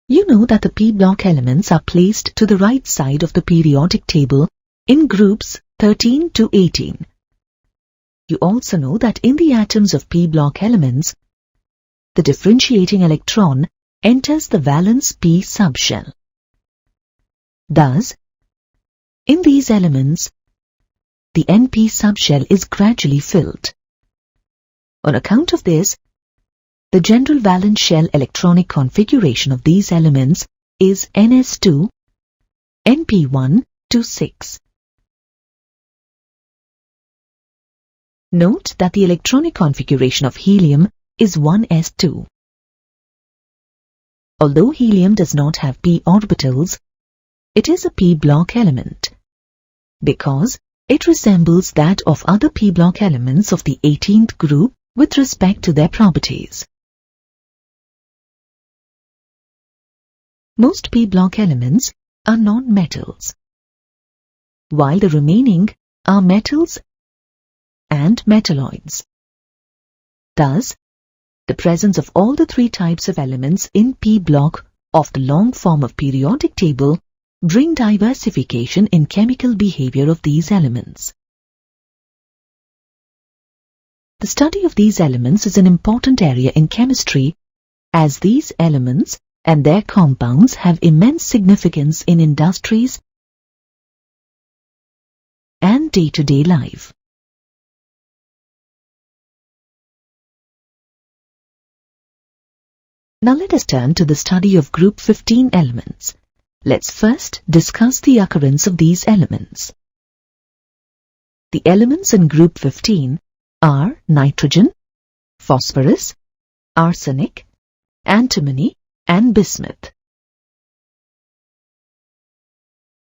You know that the p block elements are placed to the right side of the periodic table in groups 13 to 18. You also know that in the atoms of p block elements, the differentiating electron enters the valence p subshell. Thus, in these elements, the NP subshell is gradually filled. On account of this, the general valence shell electronic configuration of these elements is NS2, NP1 to 6. Note that the electronic configuration of helium is 1s2. Although helium does not have p orbitals, it is a p block element because it resembles that of other p block elements of the 18th group with respect to their properties. Most p block elements are non-metals, while the remaining are metals and metalloids. Thus, the presence of all the three types of elements in p block of the long form of periodic table bring diversification in chemical behavior of these elements. The study of these elements is an important area in chemistry, as these elements and their compounds have immense significance in industries and day-to-day life. Now let us turn to the study of group 15 elements. Let's first discuss the occurrence of these elements. The elements in group 15 are nitrogen, phosphorus, arsenic, antimony, and bismuth.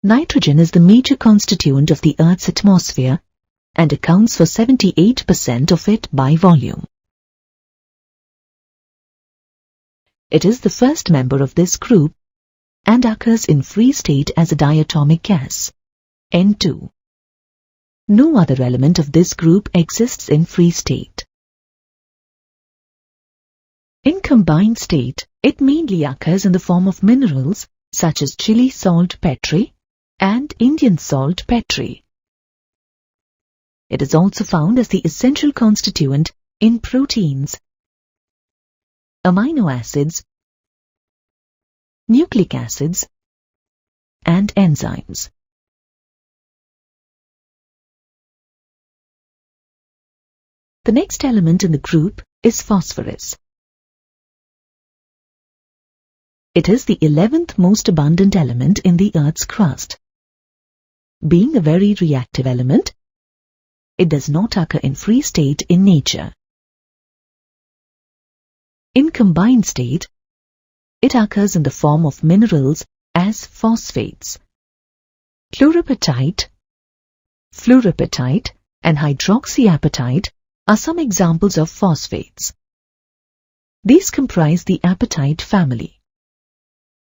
Nitrogen is the major constituent of the Earth's atmosphere and accounts for 78% of it by volume. It is the first member of this group and occurs in free state as a diatomic gas, N2. No other element of this group exists in free state. In combined state, it mainly occurs in the form of minerals such as Chile salt Petri and Indian salt Petri. It is also found as the essential constituent in proteins, amino acids, nucleic acids, and enzymes. The next element in the group is phosphorus. It is the 11th most abundant element in the Earth's crust. Being a very reactive element, it does not occur in free state in nature. In combined state, it occurs in the form of minerals as phosphates. Chloropatite, fluorapatite, and hydroxyapatite are some examples of phosphates. These comprise the apatite family.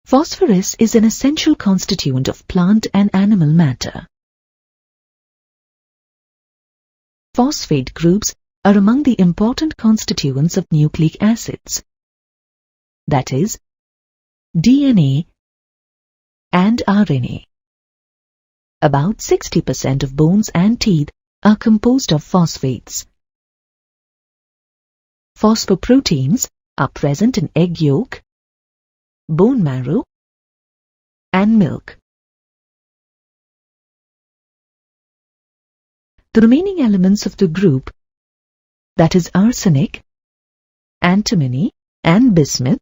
Phosphorus is an essential constituent of plant and animal matter. Phosphate groups are among the important constituents of nucleic acids, that is, DNA and RNA. About 60% of bones and teeth are composed of phosphates. Phosphoproteins are present in egg yolk, bone marrow, and milk. The remaining elements of the group, that is arsenic, antimony, and bismuth,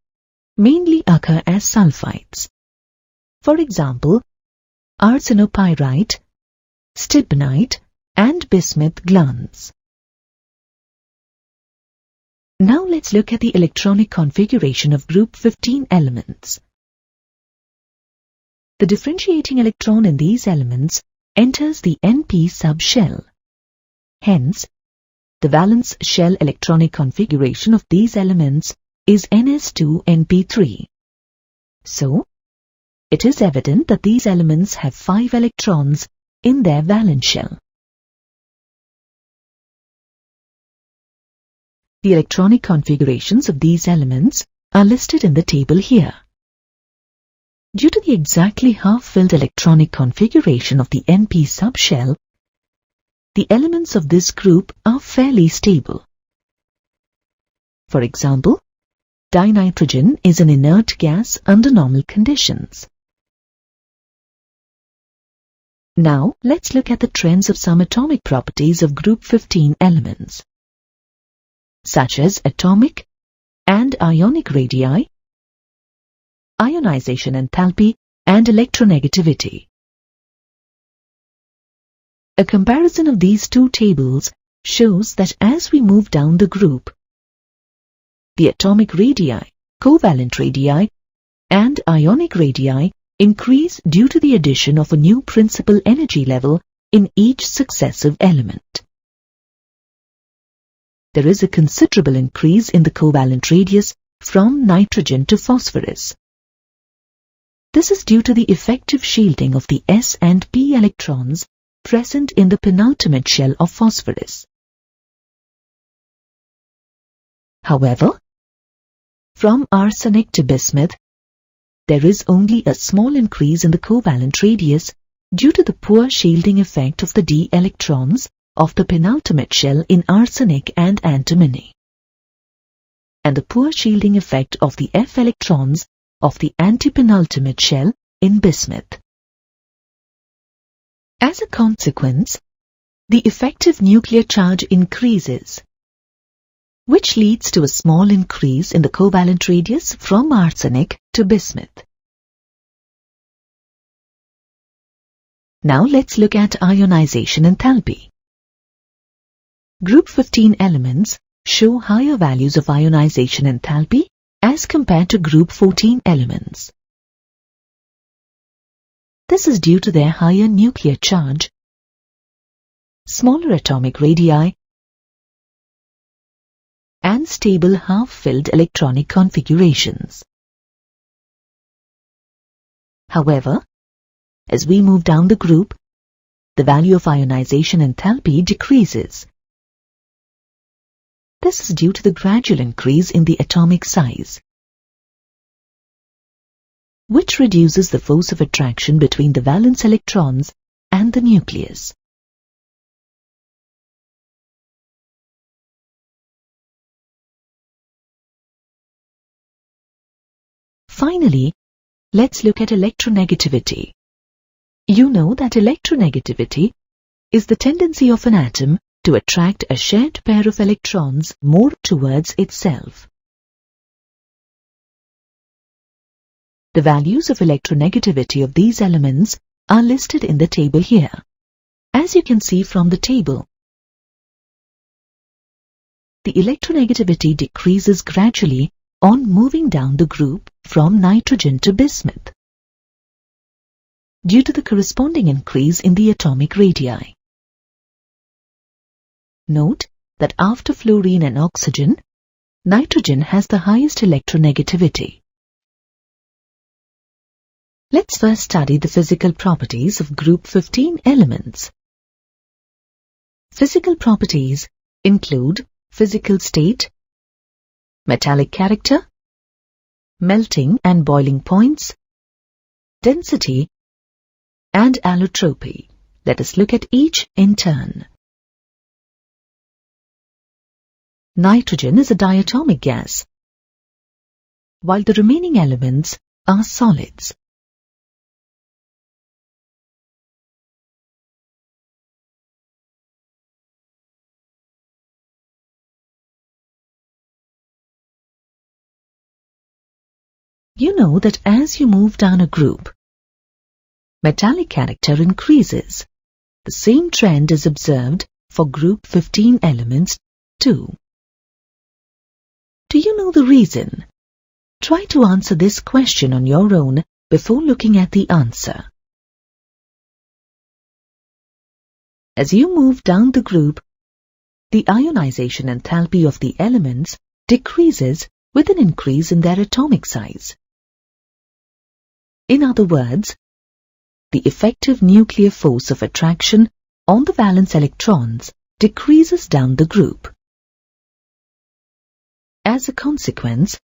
mainly occur as sulfides. For example, arsenopyrite, stibnite, and bismuth glands. Now let's look at the electronic configuration of group 15 elements. The differentiating electron in these elements enters the NP subshell. Hence, the valence shell electronic configuration of these elements is Ns2np3. So, it is evident that these elements have 5 electrons in their valence shell. The electronic configurations of these elements are listed in the table here. Due to the exactly half-filled electronic configuration of the NP subshell, the elements of this group are fairly stable. For example, dinitrogen is an inert gas under normal conditions. Now, let's look at the trends of some atomic properties of group 15 elements, such as atomic and ionic radii, ionization enthalpy, and electronegativity. A comparison of these two tables shows that as we move down the group, the atomic radii, covalent radii, and ionic radii increase due to the addition of a new principal energy level in each successive element. There is a considerable increase in the covalent radius from nitrogen to phosphorus. This is due to the effective shielding of the s and p electrons present in the penultimate shell of phosphorus. However, from arsenic to bismuth, there is only a small increase in the covalent radius due to the poor shielding effect of the d electrons of the penultimate shell in arsenic and antimony, and the poor shielding effect of the f electrons of the antipenultimate shell in bismuth. As a consequence, the effective nuclear charge increases, which leads to a small increase in the covalent radius from arsenic to bismuth. Now let's look at ionization enthalpy. Group 15 elements show higher values of ionization enthalpy as compared to group 14 elements. This is due to their higher nuclear charge, smaller atomic radii, and stable half-filled electronic configurations. However, as we move down the group, the value of ionization enthalpy decreases. This is due to the gradual increase in the atomic size, which reduces the force of attraction between the valence electrons and the nucleus. Finally, let's look at electronegativity. You know that electronegativity is the tendency of an atom to attract a shared pair of electrons more towards itself. The values of electronegativity of these elements are listed in the table here. As you can see from the table, the electronegativity decreases gradually on moving down the group from nitrogen to bismuth, due to the corresponding increase in the atomic radii. Note that after fluorine and oxygen, nitrogen has the highest electronegativity. Let's first study the physical properties of group 15 elements. Physical properties include physical state, metallic character, melting and boiling points, density, and allotropy. Let us look at each in turn. Nitrogen is a diatomic gas, while the remaining elements are solids. You know that as you move down a group, metallic character increases. The same trend is observed for group 15 elements too. Do you know the reason? Try to answer this question on your own before looking at the answer. As you move down the group, the ionization enthalpy of the elements decreases with an increase in their atomic size. In other words, the effective nuclear force of attraction on the valence electrons decreases down the group. As a consequence,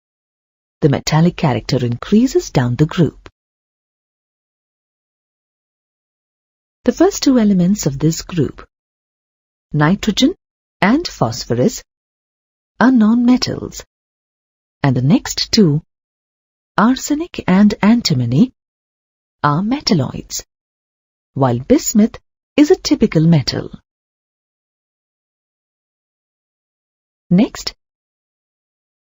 the metallic character increases down the group. The first two elements of this group, nitrogen and phosphorus, are non-metals, and the next two, arsenic and antimony, are metalloids, while bismuth is a typical metal. Next,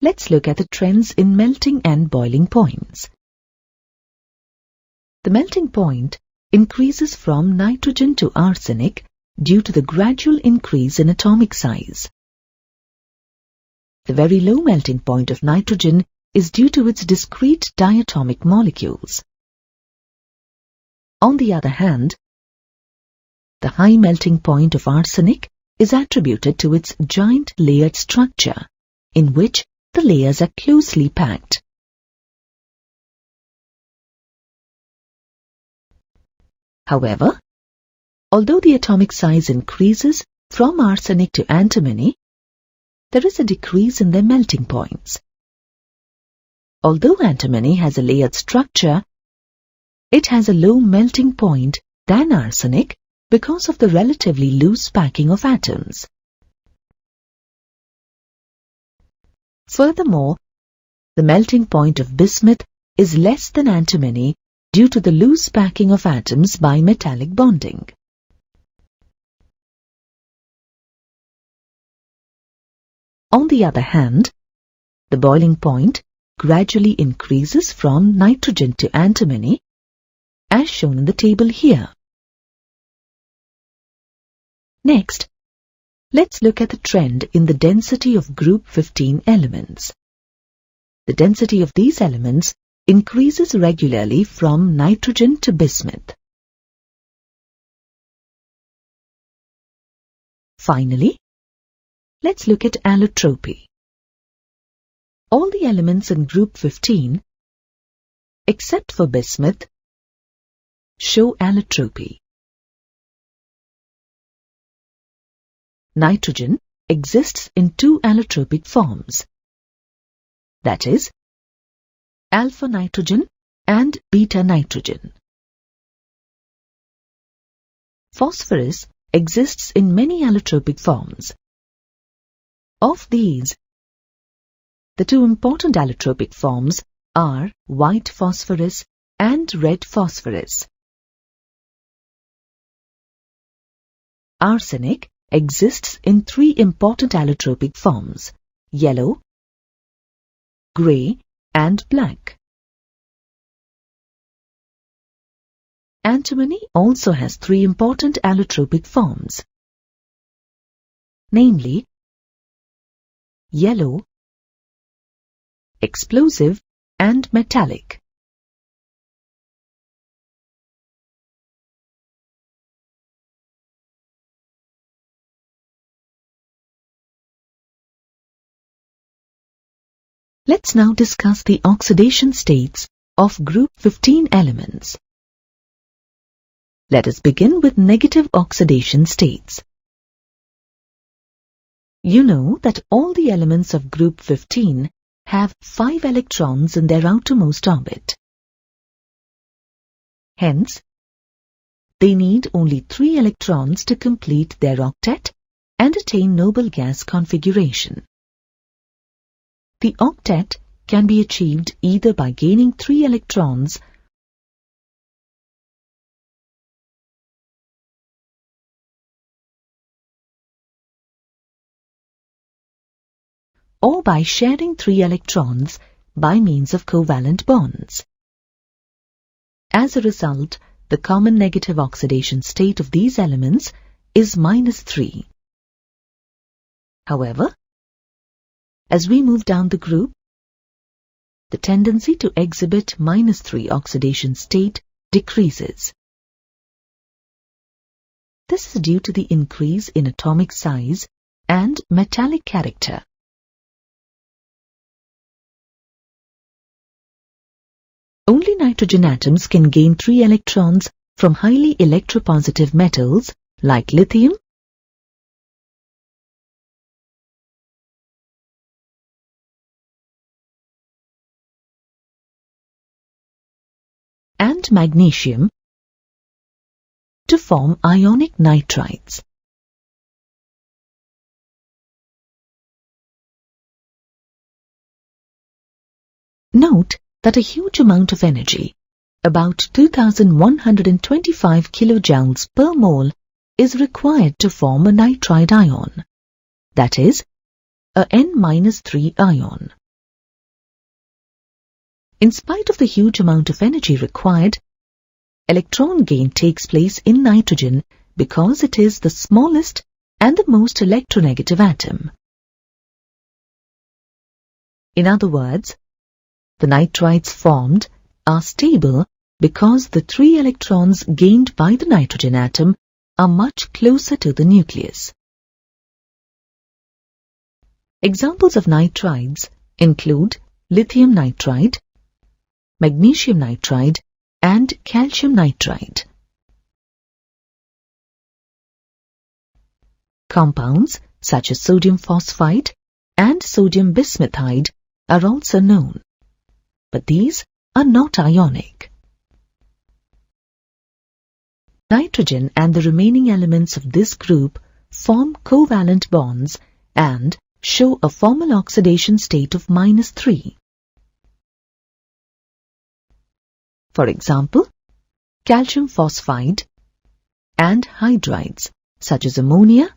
let's look at the trends in melting and boiling points. The melting point increases from nitrogen to arsenic due to the gradual increase in atomic size. The very low melting point of nitrogen is due to its discrete diatomic molecules. On the other hand, the high melting point of arsenic is attributed to its giant layered structure, in which the layers are closely packed. However, although the atomic size increases from arsenic to antimony, there is a decrease in their melting points. Although antimony has a layered structure, it has a low melting point than arsenic because of the relatively loose packing of atoms. Furthermore, the melting point of bismuth is less than antimony due to the loose packing of atoms by metallic bonding. On the other hand, the boiling point gradually increases from nitrogen to antimony, as shown in the table here. Next, let's look at the trend in the density of group 15 elements. The density of these elements increases regularly from nitrogen to bismuth. Finally, let's look at allotropy. All the elements in group 15, except for bismuth, show allotropy. Nitrogen exists in two allotropic forms, that is, alpha nitrogen and beta nitrogen. Phosphorus exists in many allotropic forms. Of these, the two important allotropic forms are white phosphorus and red phosphorus. Arsenic exists in three important allotropic forms: yellow, grey, and black. Antimony also has three important allotropic forms, namely yellow, explosive, and metallic. Let's now discuss the oxidation states of group 15 elements. Let us begin with negative oxidation states. You know that all the elements of group 15 have 5 electrons in their outermost orbit. Hence, they need only 3 electrons to complete their octet and attain noble gas configuration. The octet can be achieved either by gaining 3 electrons or by sharing 3 electrons by means of covalent bonds. As a result, the common negative oxidation state of these elements is -3. However, as we move down the group, the tendency to exhibit -3 oxidation state decreases. This is due to the increase in atomic size and metallic character. Only nitrogen atoms can gain 3 electrons from highly electropositive metals like lithium, and magnesium to form ionic nitrides. Note that a huge amount of energy, about 2125 kilojoules per mole, is required to form a nitride ion, that is, a N-3 ion. In spite of the huge amount of energy required, electron gain takes place in nitrogen because it is the smallest and the most electronegative atom. In other words, the nitrides formed are stable because the 3 electrons gained by the nitrogen atom are much closer to the nucleus. Examples of nitrides include lithium nitride, magnesium nitride, and calcium nitride. Compounds such as sodium phosphide and sodium bismuthide are also known, but these are not ionic. Nitrogen and the remaining elements of this group form covalent bonds and show a formal oxidation state of -3. For example, calcium phosphide and hydrides such as ammonia,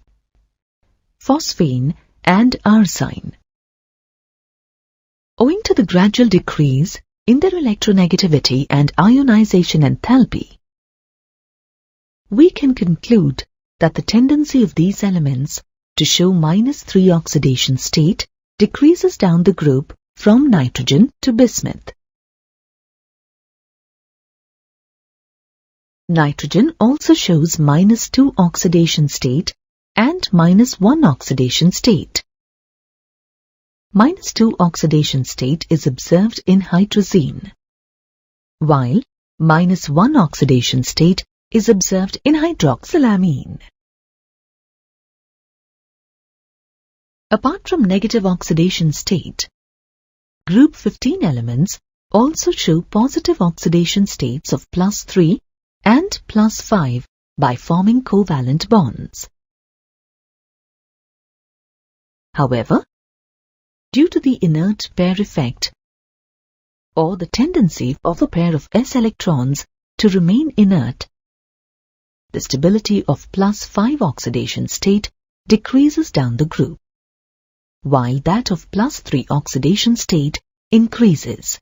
phosphine and arsine. Owing to the gradual decrease in their electronegativity and ionization enthalpy, we can conclude that the tendency of these elements to show -3 oxidation state decreases down the group from nitrogen to bismuth. Nitrogen also shows -2 oxidation state and -1 oxidation state. -2 oxidation state is observed in hydrazine, while -1 oxidation state is observed in hydroxylamine. Apart from negative oxidation state, group 15 elements also show positive oxidation states of +3 and +5 by forming covalent bonds. However, due to the inert pair effect, or the tendency of a pair of s electrons to remain inert, the stability of +5 oxidation state decreases down the group, while that of +3 oxidation state increases.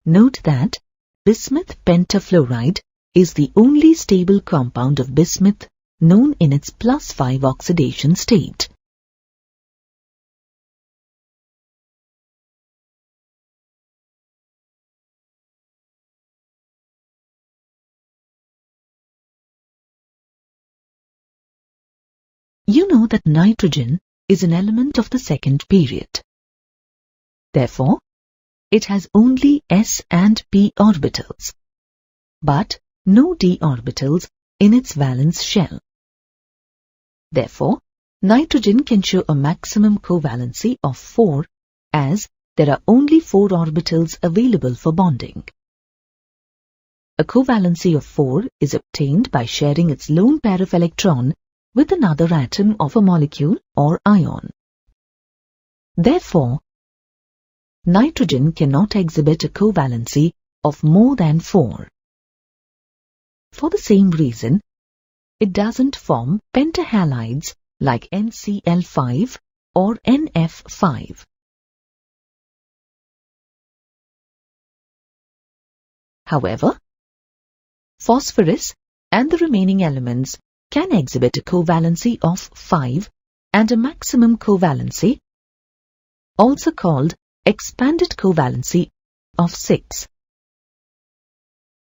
Note that bismuth pentafluoride is the only stable compound of bismuth known in its +5 oxidation state. You know that nitrogen is an element of the second period. Therefore, it has only s and p orbitals, but no d orbitals in its valence shell. Therefore, nitrogen can show a maximum covalency of 4 as there are only 4 orbitals available for bonding. A covalency of 4 is obtained by sharing its lone pair of electron with another atom of a molecule or ion. Therefore, nitrogen cannot exhibit a covalency of more than 4. For the same reason, it doesn't form pentahalides like NCl5 or NF5. However, phosphorus and the remaining elements can exhibit a covalency of 5 and a maximum covalency, also called expanded covalency, of 6.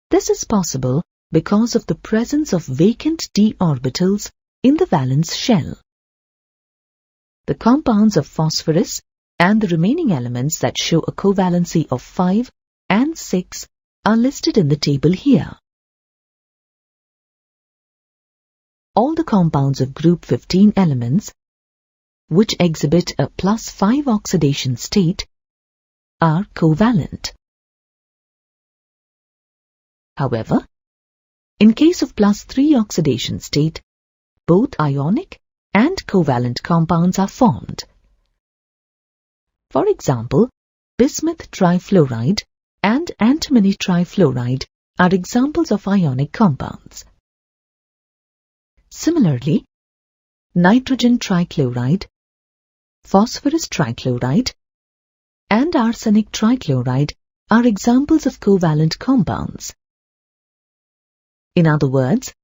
This is possible because of the presence of vacant d orbitals in the valence shell. The compounds of phosphorus and the remaining elements that show a covalency of 5 and 6 are listed in the table here. All the compounds of group 15 elements, which exhibit a +5 oxidation state, are covalent. However, in case of +3 oxidation state, both ionic and covalent compounds are formed. For example, bismuth trifluoride and antimony trifluoride are examples of ionic compounds. Similarly, nitrogen trichloride, phosphorus trichloride, and arsenic trichloride are examples of covalent compounds. In other words,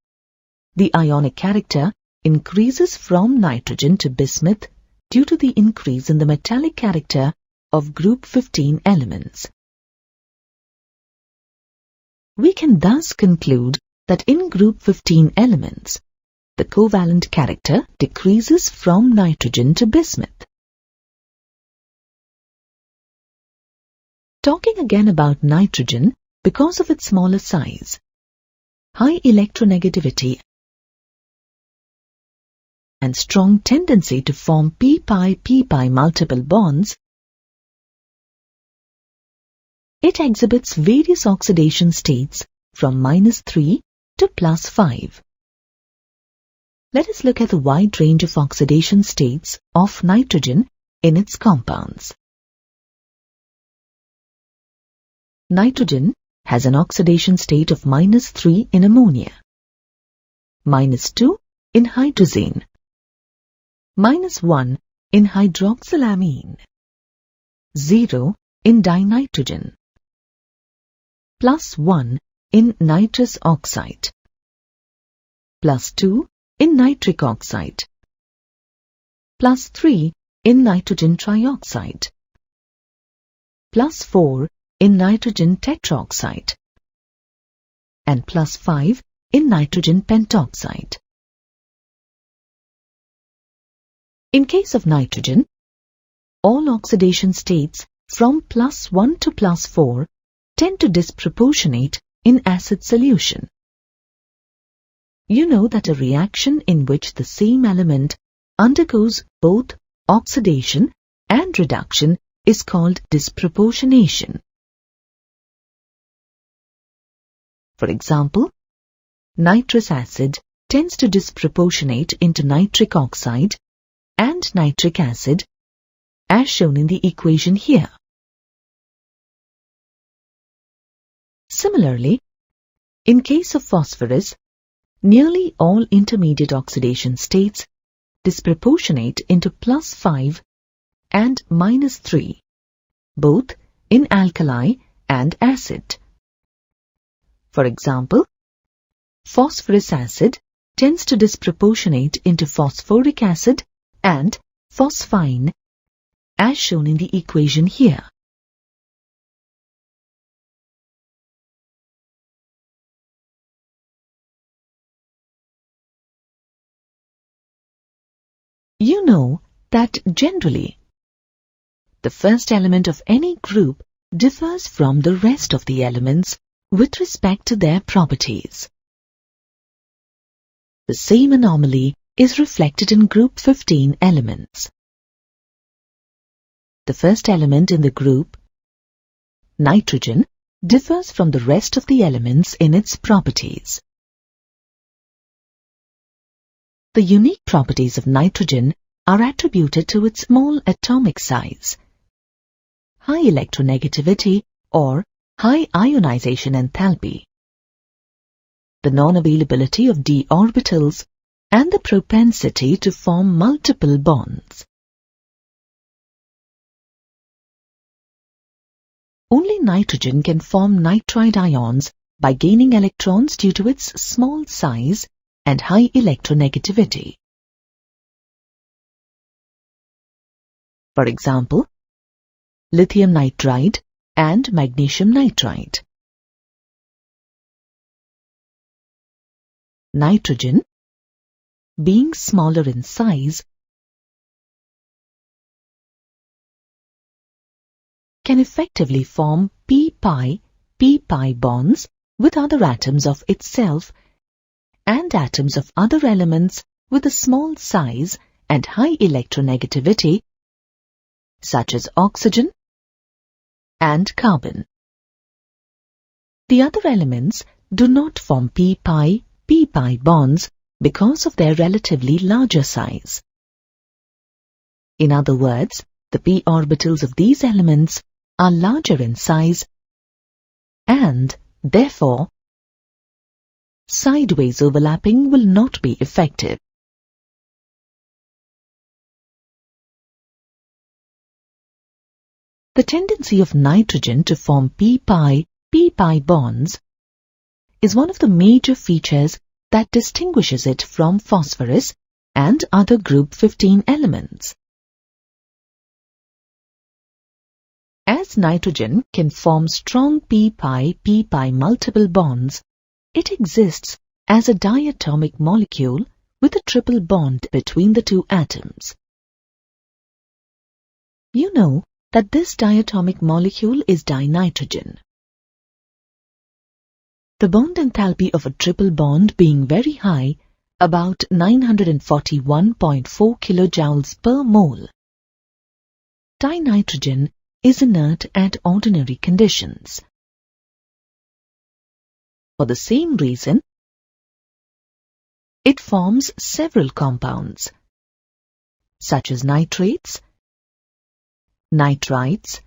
the ionic character increases from nitrogen to bismuth due to the increase in the metallic character of group 15 elements. We can thus conclude that in group 15 elements, the covalent character decreases from nitrogen to bismuth. Talking again about nitrogen, because of its smaller size, high electronegativity and strong tendency to form p-pi multiple bonds, it exhibits various oxidation states from -3 to +5. Let us look at the wide range of oxidation states of nitrogen in its compounds. Nitrogen has an oxidation state of -3 in ammonia, -2 in hydrazine, -1 in hydroxylamine, 0 in dinitrogen, +1 in nitrous oxide, +2 in nitric oxide, +3 in nitrogen trioxide, +4 in nitrogen tetroxide, and +5 in nitrogen pentoxide. In case of nitrogen, all oxidation states from +1 to +4 tend to disproportionate in acid solution. You know that a reaction in which the same element undergoes both oxidation and reduction is called disproportionation. For example, nitrous acid tends to disproportionate into nitric oxide and nitric acid, as shown in the equation here. Similarly, in case of phosphorus, nearly all intermediate oxidation states disproportionate into +5 and -3, both in alkali and acid. For example, phosphorus acid tends to disproportionate into phosphoric acid and phosphine, as shown in the equation here. You know that generally, the first element of any group differs from the rest of the elements with respect to their properties. The same anomaly is reflected in group 15 elements. The first element in the group, nitrogen, differs from the rest of the elements in its properties. The unique properties of nitrogen are attributed to its small atomic size, high electronegativity or high ionization enthalpy, the non-availability of d orbitals, and the propensity to form multiple bonds. Only nitrogen can form nitride ions by gaining electrons due to its small size and high electronegativity. For example, lithium nitride and magnesium nitride. Nitrogen, being smaller in size, can effectively form p-pi bonds with other atoms of itself and atoms of other elements with a small size and high electronegativity, such as oxygen and carbon. The other elements do not form p-pi bonds because of their relatively larger size. In other words, the p orbitals of these elements are larger in size and, therefore, sideways overlapping will not be effective. The tendency of nitrogen to form p-pi bonds is one of the major features that distinguishes it from phosphorus and other group 15 elements. As nitrogen can form strong p-pi multiple bonds, it exists as a diatomic molecule with a triple bond between the two atoms. You know that this diatomic molecule is dinitrogen. The bond enthalpy of a triple bond being very high, about 941.4 kilojoules per mole. Dinitrogen is inert at ordinary conditions. For the same reason, it forms several compounds, such as nitrates, nitrites,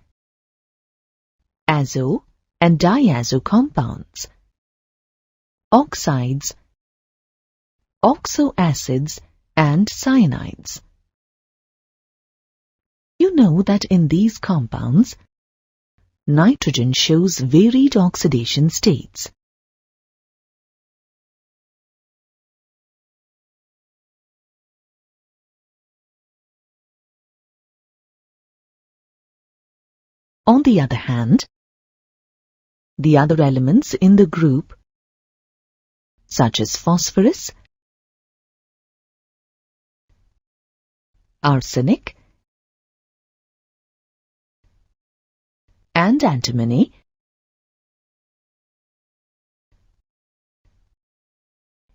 azo and diazo compounds, oxides, oxoacids and cyanides. You know that in these compounds, nitrogen shows varied oxidation states. On the other hand, the other elements in the group, such as phosphorus, arsenic, and antimony,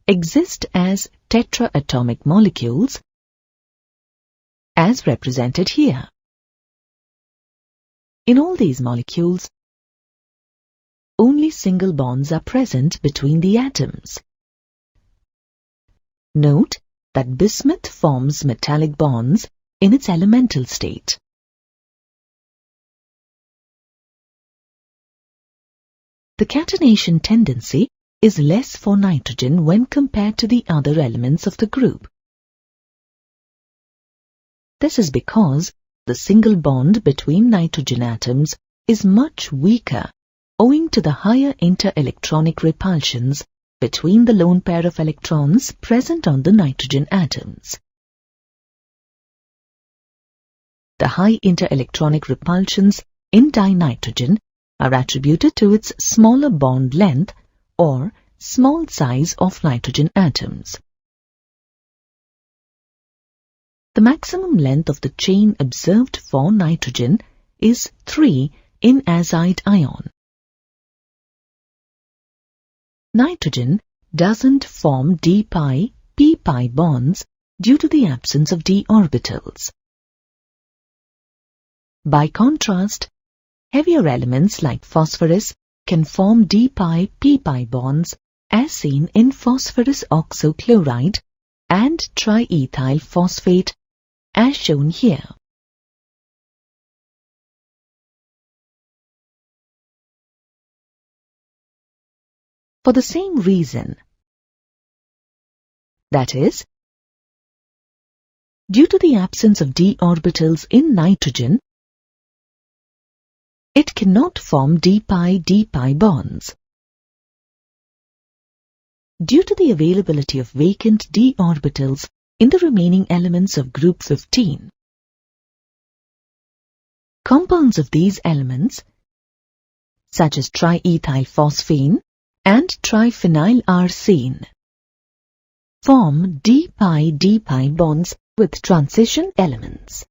exist as tetraatomic molecules, as represented here. In all these molecules, only single bonds are present between the atoms. Note that bismuth forms metallic bonds in its elemental state. The catenation tendency is less for nitrogen when compared to the other elements of the group. This is because the single bond between nitrogen atoms is much weaker owing to the higher interelectronic repulsions between the lone pair of electrons present on the nitrogen atoms. The high interelectronic repulsions in dinitrogen are attributed to its smaller bond length or small size of nitrogen atoms. The maximum length of the chain observed for nitrogen is 3 in azide ion. Nitrogen doesn't form d-pi, p-pi bonds due to the absence of d orbitals. By contrast, heavier elements like phosphorus can form d-pi, p-pi bonds as seen in phosphorus oxochloride and triethyl phosphate as shown here. For the same reason, that is, due to the absence of d orbitals in nitrogen, it cannot form d-pi bonds. Due to the availability of vacant d orbitals in the remaining elements of group 15, compounds of these elements, such as triethylphosphine and triphenylarsine, form d-pi bonds with transition elements.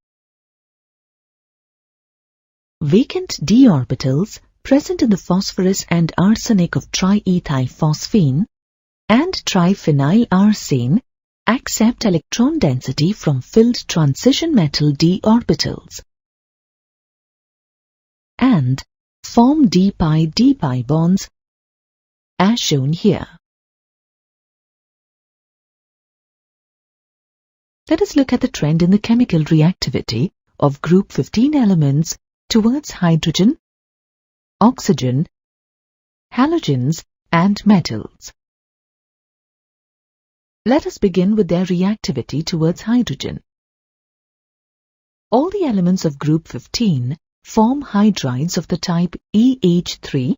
Vacant d orbitals present in the phosphorus and arsenic of triethylphosphine and triphenylarsine accept electron density from filled transition metal d orbitals and form d-pi bonds as shown here. Let us look at the trend in the chemical reactivity of group 15 elements towards hydrogen, oxygen, halogens and metals. Let us begin with their reactivity towards hydrogen. All the elements of group 15 form hydrides of the type EH3,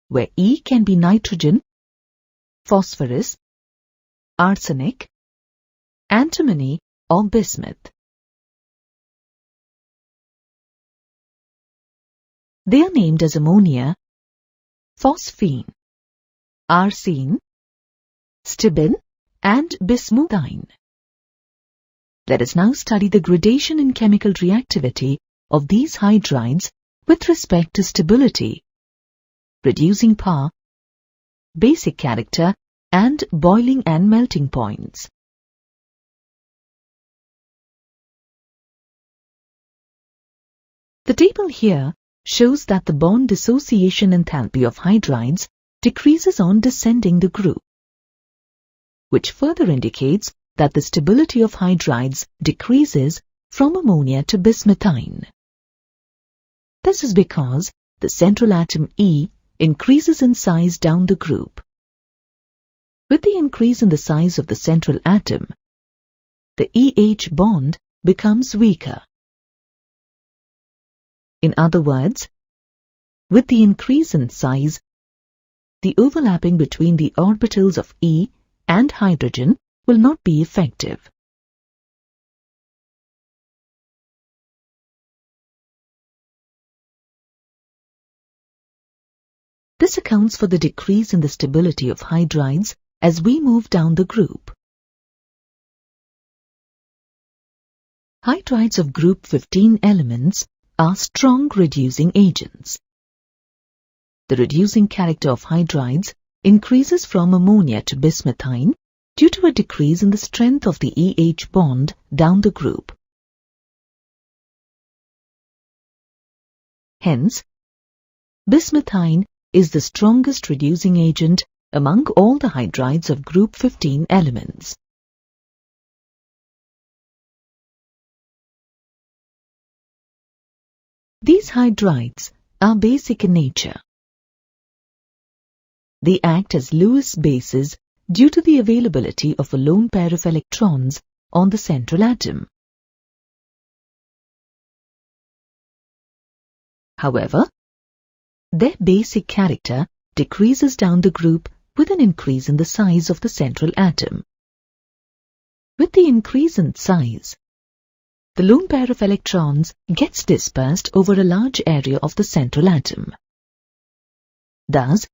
where E can be nitrogen, phosphorus, arsenic, antimony or bismuth. They are named as ammonia, phosphine, arsine, stibine and bismuthine. Let us now study the gradation in chemical reactivity of these hydrides with respect to stability, reducing power, basic character and boiling and melting points. The table here shows that the bond dissociation enthalpy of hydrides decreases on descending the group, which further indicates that the stability of hydrides decreases from ammonia to bismuthine. This is because the central atom E increases in size down the group. With the increase in the size of the central atom, the EH bond becomes weaker. In other words, with the increase in size, the overlapping between the orbitals of E and hydrogen will not be effective. This accounts for the decrease in the stability of hydrides as we move down the group. Hydrides of group 15 elements are strong reducing agents. The reducing character of hydrides increases from ammonia to bismuthine due to a decrease in the strength of the EH bond down the group. Hence, bismuthine is the strongest reducing agent among all the hydrides of group 15 elements. These hydrides are basic in nature. They act as Lewis bases due to the availability of a lone pair of electrons on the central atom. However, their basic character decreases down the group with an increase in the size of the central atom. With the increase in size, the lone pair of electrons gets dispersed over a large area of the central atom. Thus,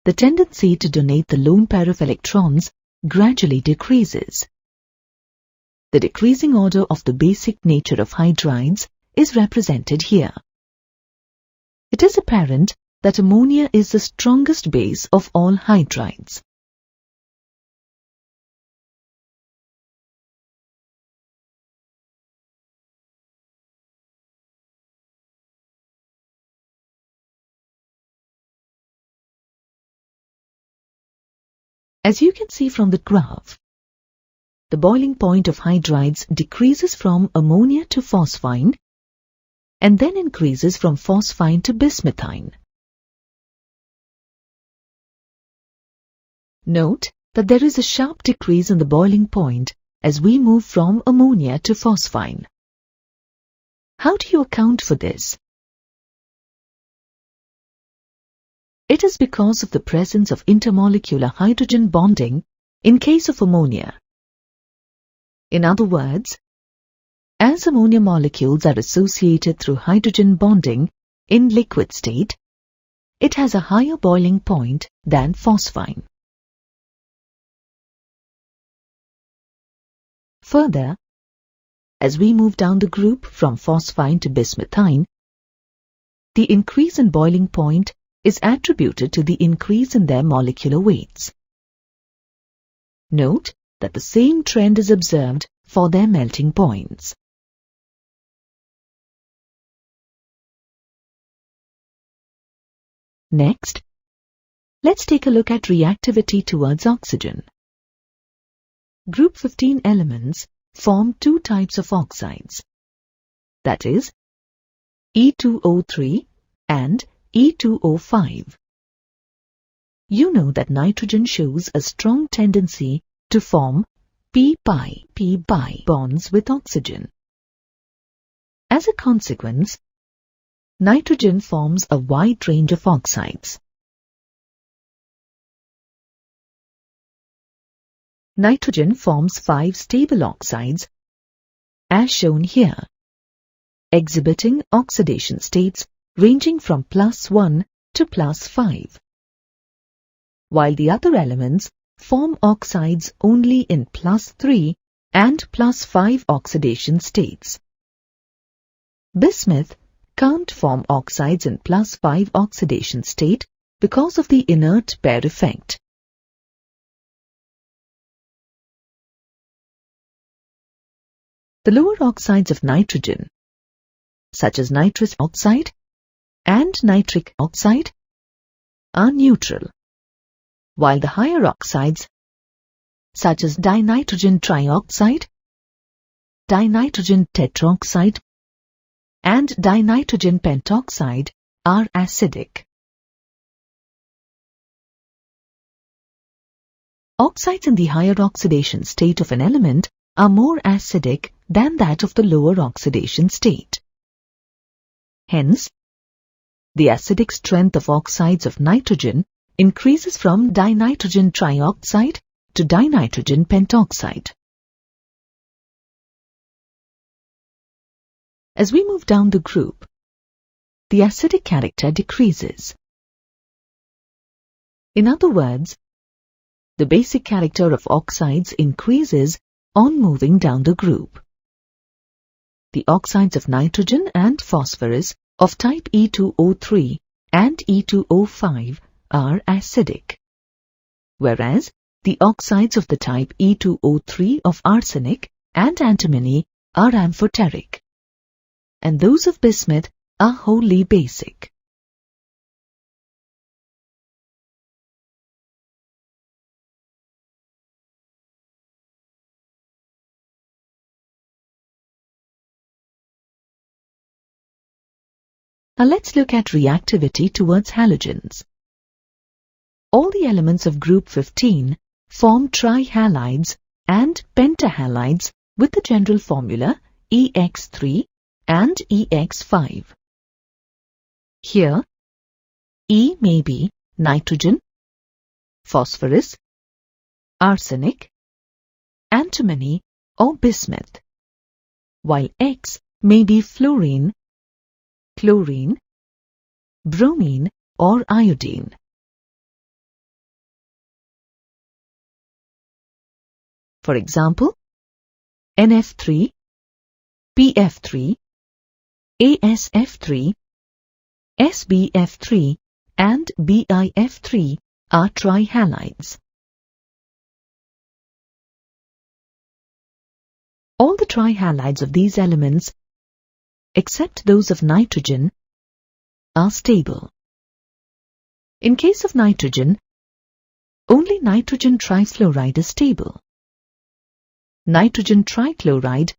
the tendency to donate the lone pair of electrons gradually decreases. The decreasing order of the basic nature of hydrides is represented here. It is apparent that ammonia is the strongest base of all hydrides. As you can see from the graph, the boiling point of hydrides decreases from ammonia to phosphine and then increases from phosphine to bismuthine. Note that there is a sharp decrease in the boiling point as we move from ammonia to phosphine. How do you account for this? It is because of the presence of intermolecular hydrogen bonding in case of ammonia. In other words, as ammonia molecules are associated through hydrogen bonding in liquid state, it has a higher boiling point than phosphine. Further, as we move down the group from phosphine to bismuthine, the increase in boiling point is attributed to the increase in their molecular weights. Note that the same trend is observed for their melting points. Next, Let's take a look at reactivity towards oxygen. Group 15 elements form two types of oxides, that is, E2O3 and E2O5. You know that nitrogen shows a strong tendency to form p-pi bonds with oxygen. As a consequence, nitrogen forms a wide range of oxides. Nitrogen forms 5 stable oxides, as shown here, exhibiting oxidation states ranging from +1 to +5, while the other elements form oxides only in +3 and +5 oxidation states. Bismuth can't form oxides in +5 oxidation state because of the inert pair effect. The lower oxides of nitrogen, such as nitrous oxide and nitric oxide, are neutral, while the higher oxides, such as dinitrogen trioxide, dinitrogen tetroxide, and dinitrogen pentoxide, are acidic. Oxides in the higher oxidation state of an element are more acidic than that of the lower oxidation state. Hence, the acidic strength of oxides of nitrogen increases from dinitrogen trioxide to dinitrogen pentoxide. As we move down the group, the acidic character decreases. In other words, the basic character of oxides increases on moving down the group. The oxides of nitrogen and phosphorus of type E2O3 and E2O5 are acidic, whereas the oxides of the type E2O3 of arsenic and antimony are amphoteric, and those of bismuth are wholly basic. Now let's look at reactivity towards halogens. All the elements of group 15 form trihalides and pentahalides with the general formula EX3 and EX5. Here, E may be nitrogen, phosphorus, arsenic, antimony or bismuth, while X may be fluorine, chlorine, bromine or iodine. For example, NF3, PF3, ASF3, SBF3 and BIF3 are trihalides. All the trihalides of these elements, except those of nitrogen, are stable. In case of nitrogen, only nitrogen trifluoride is stable. Nitrogen trichloride,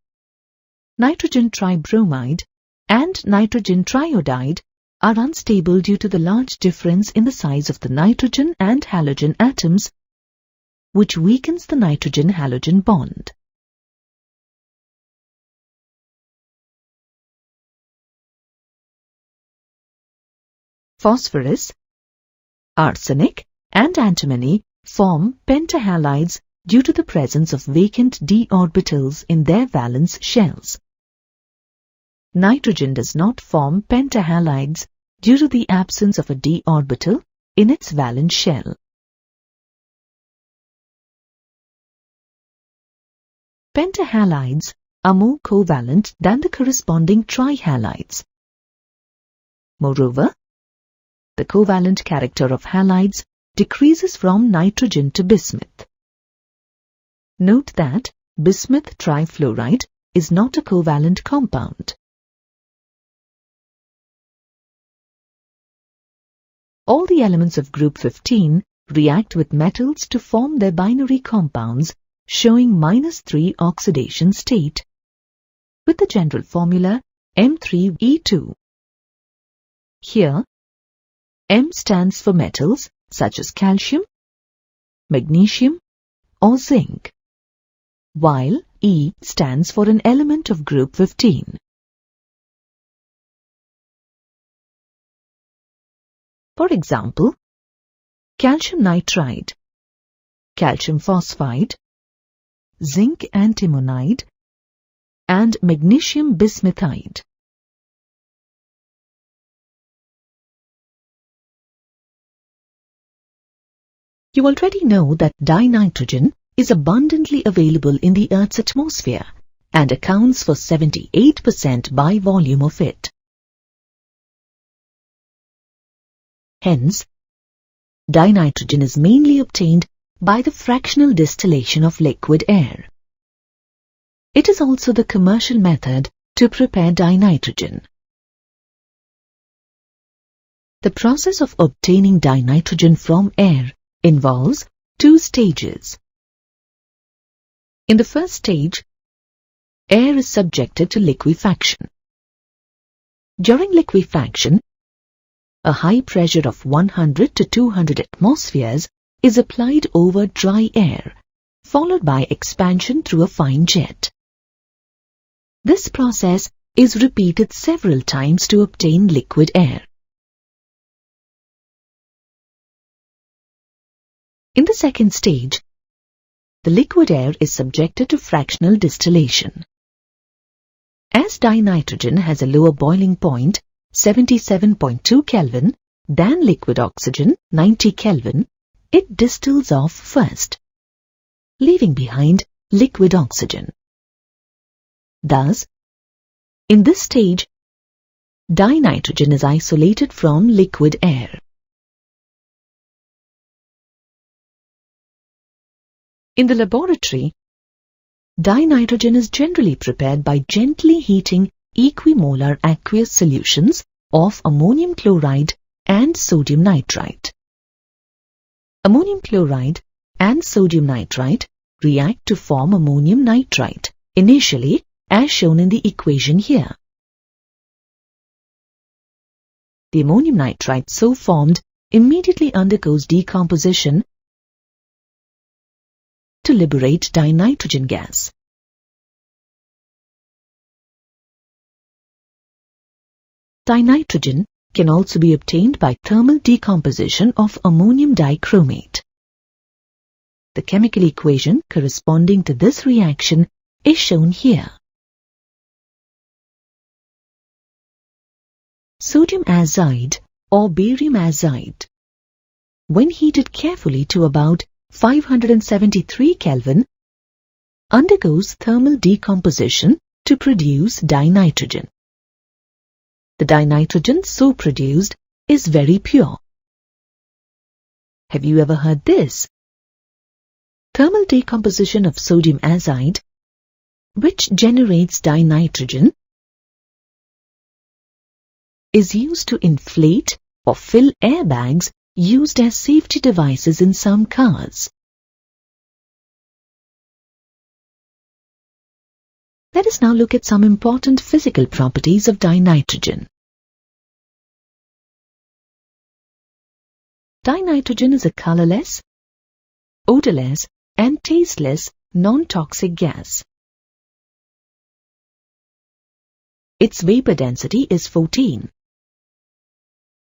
nitrogen tribromide, and nitrogen triodide are unstable due to the large difference in the size of the nitrogen and halogen atoms, which weakens the nitrogen-halogen bond. Phosphorus, arsenic, and antimony form pentahalides due to the presence of vacant d orbitals in their valence shells. Nitrogen does not form pentahalides due to the absence of a d orbital in its valence shell. Pentahalides are more covalent than the corresponding trihalides. Moreover, the covalent character of halides decreases from nitrogen to bismuth. Note that bismuth trifluoride is not a covalent compound. All the elements of group 15 react with metals to form their binary compounds showing -3 oxidation state with the general formula M3E2. Here, M stands for metals such as calcium, magnesium or zinc, while E stands for an element of group 15. For example, calcium nitride, calcium phosphide, zinc antimonide, and magnesium bismuthide. You already know that dinitrogen is abundantly available in the Earth's atmosphere and accounts for 78% by volume of it. Hence, dinitrogen is mainly obtained by the fractional distillation of liquid air. It is also the commercial method to prepare dinitrogen. The process of obtaining dinitrogen from air involves 2 stages. In the first stage, air is subjected to liquefaction. During liquefaction, a high pressure of 100 to 200 atmospheres is applied over dry air, followed by expansion through a fine jet. This process is repeated several times to obtain liquid air. In the second stage, the liquid air is subjected to fractional distillation. As dinitrogen has a lower boiling point, 77.2 Kelvin, than liquid oxygen, 90 Kelvin, it distills off first, leaving behind liquid oxygen. Thus, in this stage, dinitrogen is isolated from liquid air. In the laboratory, dinitrogen is generally prepared by gently heating equimolar aqueous solutions of ammonium chloride and sodium nitrite. Ammonium chloride and sodium nitrite react to form ammonium nitrite, initially as shown in the equation here. The ammonium nitrite so formed immediately undergoes decomposition to liberate dinitrogen gas. Dinitrogen can also be obtained by thermal decomposition of ammonium dichromate. The chemical equation corresponding to this reaction is shown here. Sodium azide or barium azide, when heated carefully to about 573 Kelvin, undergoes thermal decomposition to produce dinitrogen. The dinitrogen so produced is very pure. Have you ever heard this? Thermal decomposition of sodium azide, which generates dinitrogen, is used to inflate or fill airbags used as safety devices in some cars. Let us now look at some important physical properties of dinitrogen. Dinitrogen is a colorless, odorless, and tasteless non-toxic gas. Its vapor density is 14.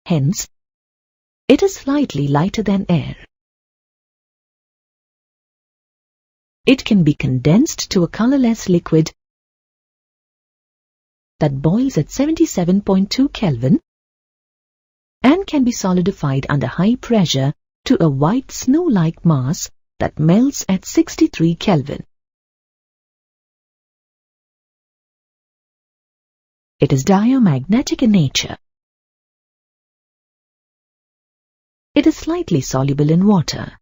Hence, it is slightly lighter than air. It can be condensed to a colorless liquid that boils at 77.2 Kelvin and can be solidified under high pressure to a white snow-like mass that melts at 63 Kelvin. It is diamagnetic in nature. It is slightly soluble in water.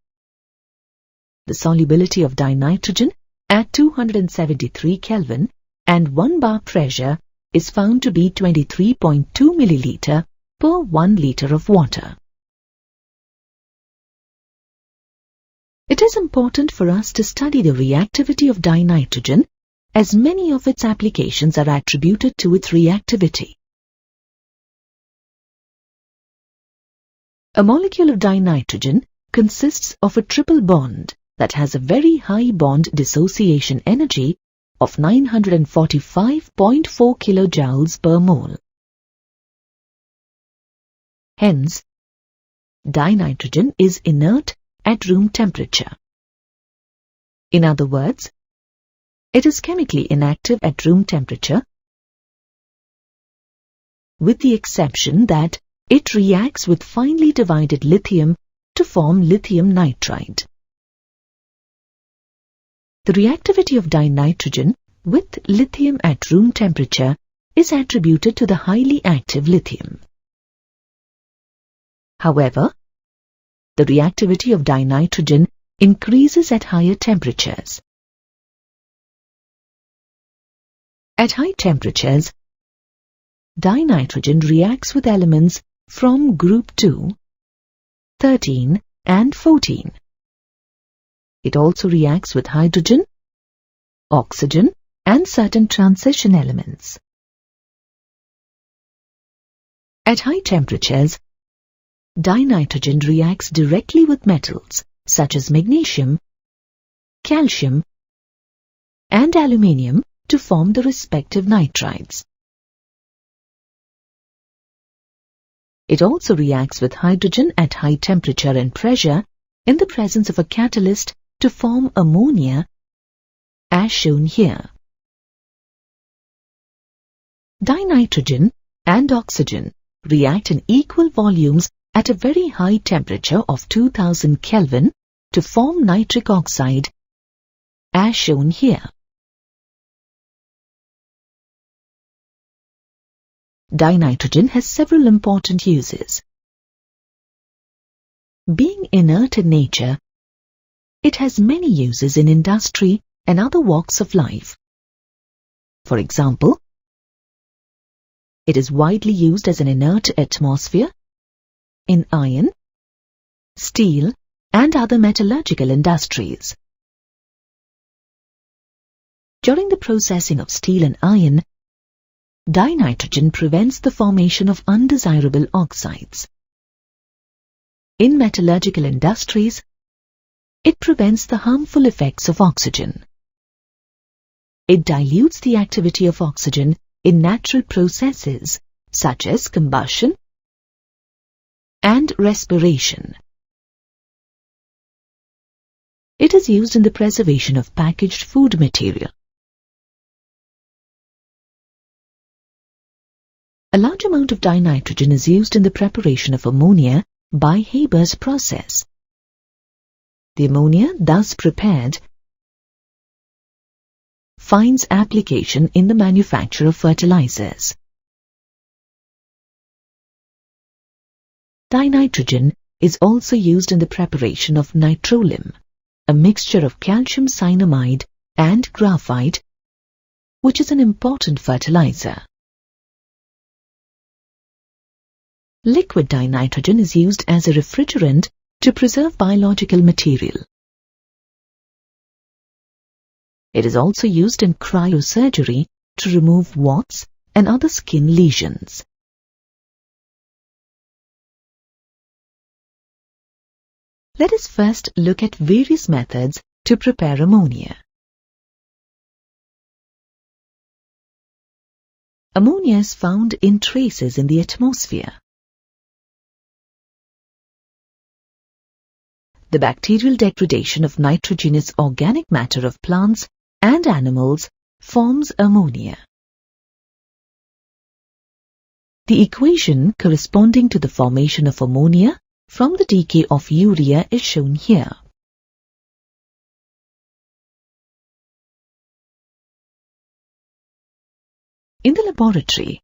The solubility of dinitrogen at 273 Kelvin and 1 bar pressure is found to be 23.2 milliliter per 1 liter of water. It is important for us to study the reactivity of dinitrogen, as many of its applications are attributed to its reactivity. A molecule of dinitrogen consists of a triple bond that has a very high bond dissociation energy of 945.4 kilojoules per mole. Hence, dinitrogen is inert at room temperature. In other words, it is chemically inactive at room temperature, with the exception that it reacts with finely divided lithium to form lithium nitride. The reactivity of dinitrogen with lithium at room temperature is attributed to the highly active lithium. However, the reactivity of dinitrogen increases at higher temperatures. At high temperatures, dinitrogen reacts with elements from group 2, 13 and 14. It also reacts with hydrogen, oxygen and certain transition elements. At high temperatures, dinitrogen reacts directly with metals such as magnesium, calcium and aluminium to form the respective nitrides. It also reacts with hydrogen at high temperature and pressure in the presence of a catalyst to form ammonia, as shown here. Dinitrogen and oxygen react in equal volumes at a very high temperature of 2000 Kelvin to form nitric oxide, as shown here. Dinitrogen has several important uses. Being inert in nature, it has many uses in industry and other walks of life. For example, it is widely used as an inert atmosphere in iron, steel, and other metallurgical industries. During the processing of steel and iron, dinitrogen prevents the formation of undesirable oxides. In metallurgical industries, it prevents the harmful effects of oxygen. It dilutes the activity of oxygen in natural processes such as combustion and respiration. It is used in the preservation of packaged food material. A large amount of dinitrogen is used in the preparation of ammonia by Haber's process. The ammonia thus prepared finds application in the manufacture of fertilizers. Dinitrogen is also used in the preparation of nitrolim, a mixture of calcium cyanamide and graphite, which is an important fertilizer. Liquid dinitrogen is used as a refrigerant to preserve biological material. It is also used in cryosurgery to remove warts and other skin lesions. Let us first look at various methods to prepare ammonia. Ammonia is found in traces in the atmosphere. The bacterial degradation of nitrogenous organic matter of plants and animals forms ammonia. The equation corresponding to the formation of ammonia from the decay of urea is shown here. In the laboratory,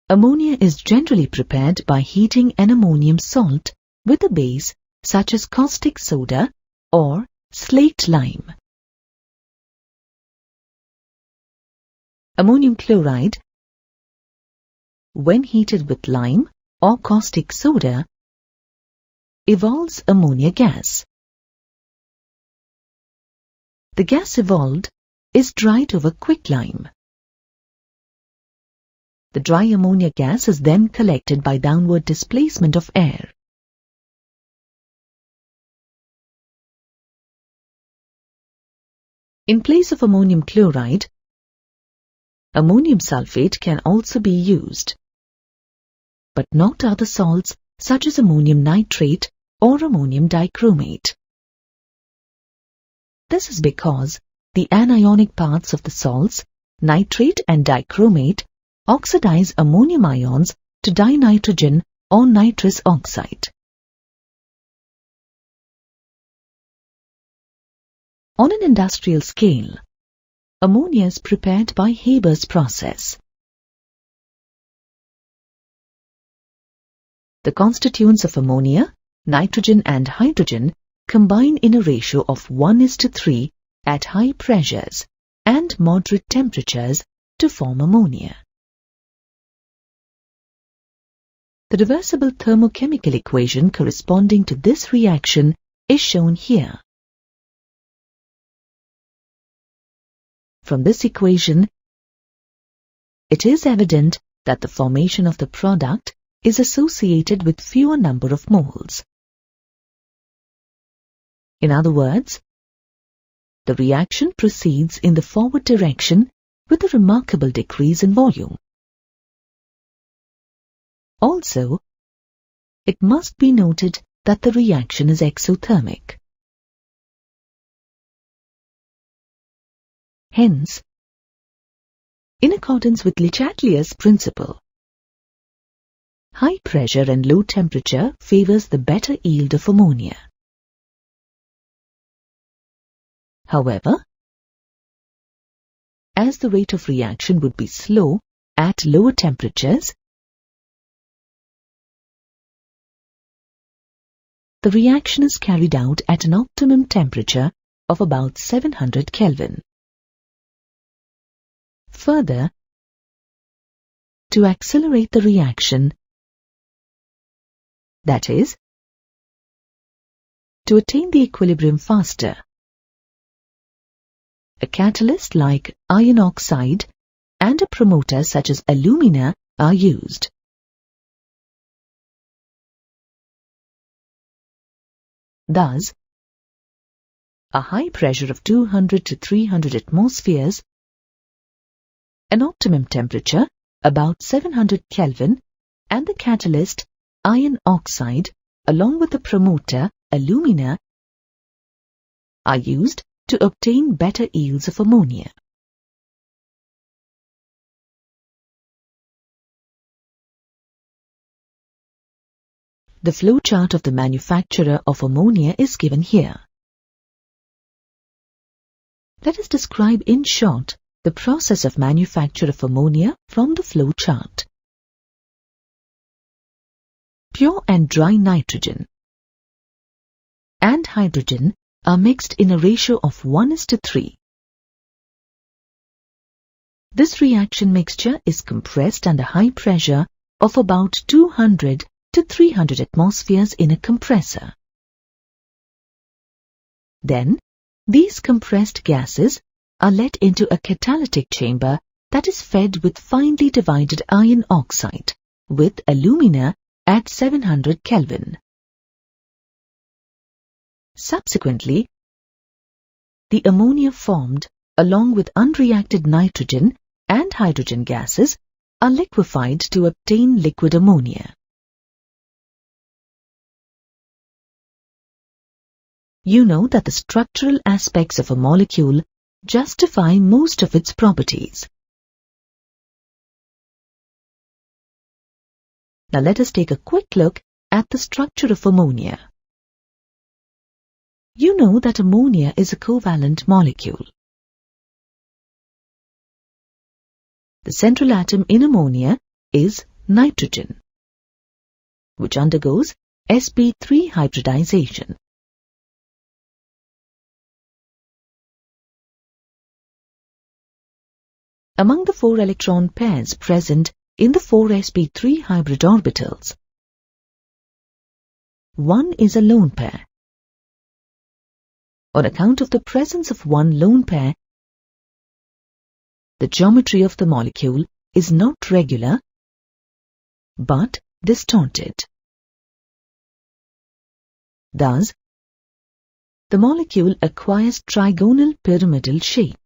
ammonia is generally prepared by heating an ammonium salt with a base such as caustic soda or slaked lime. Ammonium chloride, when heated with lime or caustic soda, evolves ammonia gas. the gas evolved is dried over quicklime. The dry ammonia gas is then collected by downward displacement of air. In place of ammonium chloride, ammonium sulfate can also be used, but not other salts such as ammonium nitrate or ammonium dichromate. This is because the anionic parts of the salts, nitrate and dichromate, oxidize ammonium ions to dinitrogen or nitrous oxide. On an industrial scale, ammonia is prepared by Haber's process. The constituents of ammonia, nitrogen and hydrogen combine in a ratio of 1:3 at high pressures and moderate temperatures to form ammonia. The reversible thermochemical equation corresponding to this reaction is shown here. From this equation, it is evident that the formation of the product is associated with fewer number of moles. In other words, the reaction proceeds in the forward direction with a remarkable decrease in volume. Also, it must be noted that the reaction is exothermic. Hence, in accordance with Le Chatelier's principle, high pressure and low temperature favors the better yield of ammonia. However, as the rate of reaction would be slow at lower temperatures, the reaction is carried out at an optimum temperature of about 700 Kelvin. Further, to accelerate the reaction, that is, to attain the equilibrium faster, a catalyst like iron oxide and a promoter such as alumina are used. Thus, a high pressure of 200 to 300 atmospheres, an optimum temperature about 700 Kelvin, and the catalyst iron oxide along with the promoter alumina are used to obtain better yields of ammonia. The flow chart of the manufacturer of ammonia is given here. Let us describe in short the process of manufacture of ammonia from the flow chart. Pure and dry nitrogen and hydrogen are mixed in a ratio of 1:3. This reaction mixture is compressed under high pressure of about 200 to 300 atmospheres in a compressor. Then, these compressed gases are let into a catalytic chamber that is fed with finely divided iron oxide with alumina at 700 Kelvin. Subsequently, the ammonia formed along with unreacted nitrogen and hydrogen gases are liquefied to obtain liquid ammonia. You know that the structural aspects of a molecule justify most of its properties. Now let us take a quick look at the structure of ammonia. You know that ammonia is a covalent molecule. The central atom in ammonia is nitrogen, which undergoes sp3 hybridization. Among the 4 electron pairs present in the 4 sp3 hybrid orbitals, one is a lone pair. on account of the presence of one lone pair, the geometry of the molecule is not regular but distorted. Thus, the molecule acquires trigonal pyramidal shape.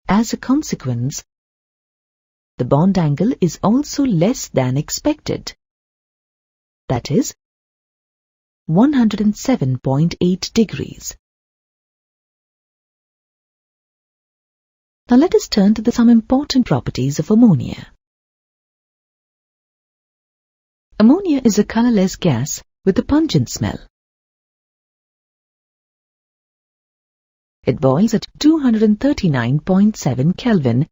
As a consequence, the bond angle is also less than expected, that is, 107.8 degrees. Now let us turn to some important properties of ammonia. Ammonia is a colorless gas with a pungent smell. It boils at 239.7 Kelvin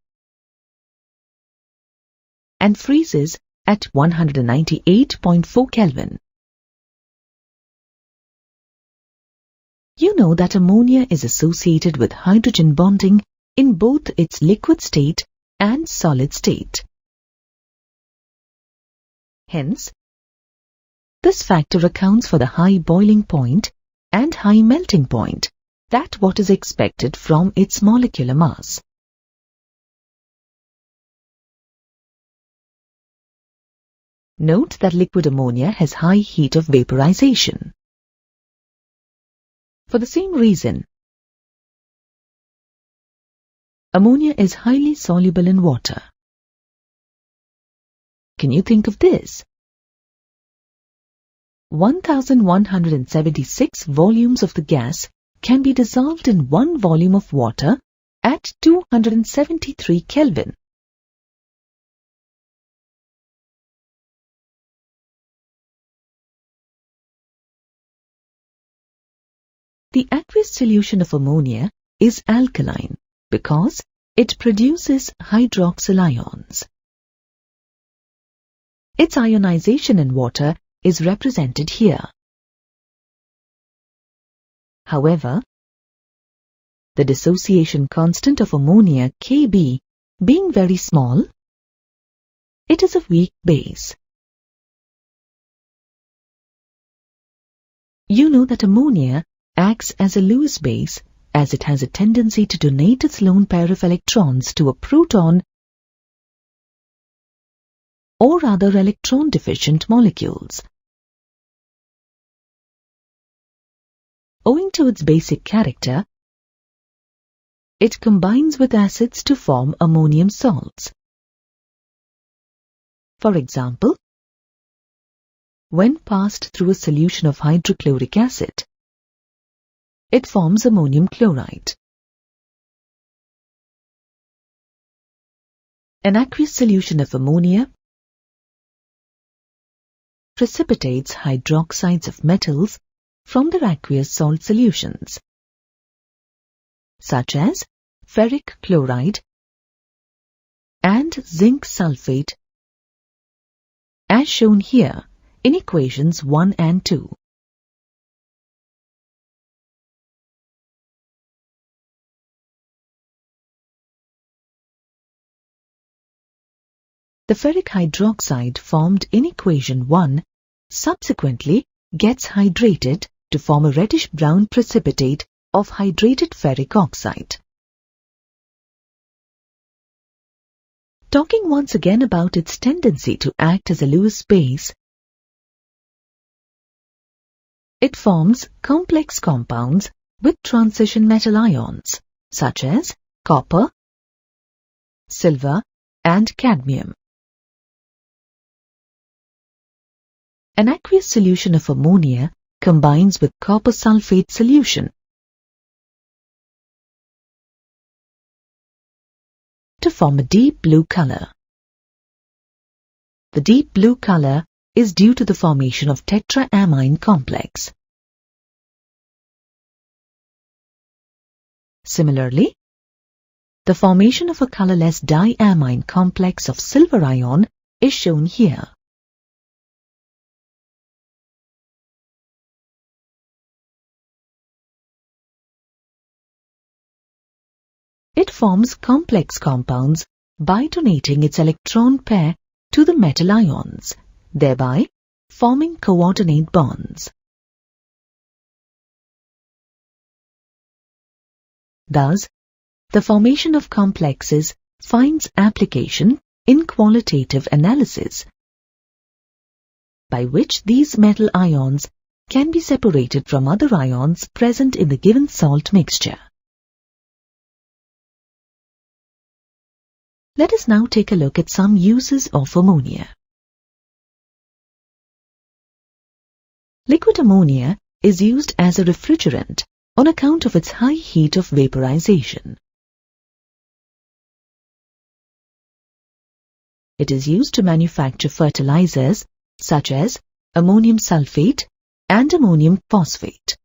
and freezes at 198.4 Kelvin. You know that ammonia is associated with hydrogen bonding in both its liquid state and solid state. Hence, this factor accounts for the high boiling point and high melting point, that what is expected from its molecular mass. Note that liquid ammonia has high heat of vaporization. For the same reason, ammonia is highly soluble in water. Can you think of this? 1176 volumes of the gas can be dissolved in 1 volume of water at 273 Kelvin. The aqueous solution of ammonia is alkaline because it produces hydroxyl ions. Its ionization in water is represented here. However, the dissociation constant of ammonia Kb being very small, it is a weak base. You know that ammonia acts as a Lewis base as it has a tendency to donate its lone pair of electrons to a proton or other electron-deficient molecules. Owing to its basic character, it combines with acids to form ammonium salts. For example, when passed through a solution of hydrochloric acid, it forms ammonium chloride. An aqueous solution of ammonia precipitates hydroxides of metals from their aqueous salt solutions, such as ferric chloride and zinc sulfate, as shown here in equations 1 and 2. The ferric hydroxide formed in equation 1 subsequently gets hydrated to form a reddish-brown precipitate of hydrated ferric oxide. Talking once again about its tendency to act as a Lewis base, it forms complex compounds with transition metal ions such as copper, silver, and cadmium. An aqueous solution of ammonia combines with copper sulfate solution to form a deep blue color. The deep blue color is due to the formation of tetraamine complex. Similarly, the formation of a colorless diamine complex of silver ion is shown here. It forms complex compounds by donating its electron pair to the metal ions, thereby forming coordinate bonds. Thus, the formation of complexes finds application in qualitative analysis, by which these metal ions can be separated from other ions present in the given salt mixture. Let us now take a look at some uses of ammonia. Liquid ammonia is used as a refrigerant on account of its high heat of vaporization. It is used to manufacture fertilizers such as ammonium sulfate and ammonium phosphate.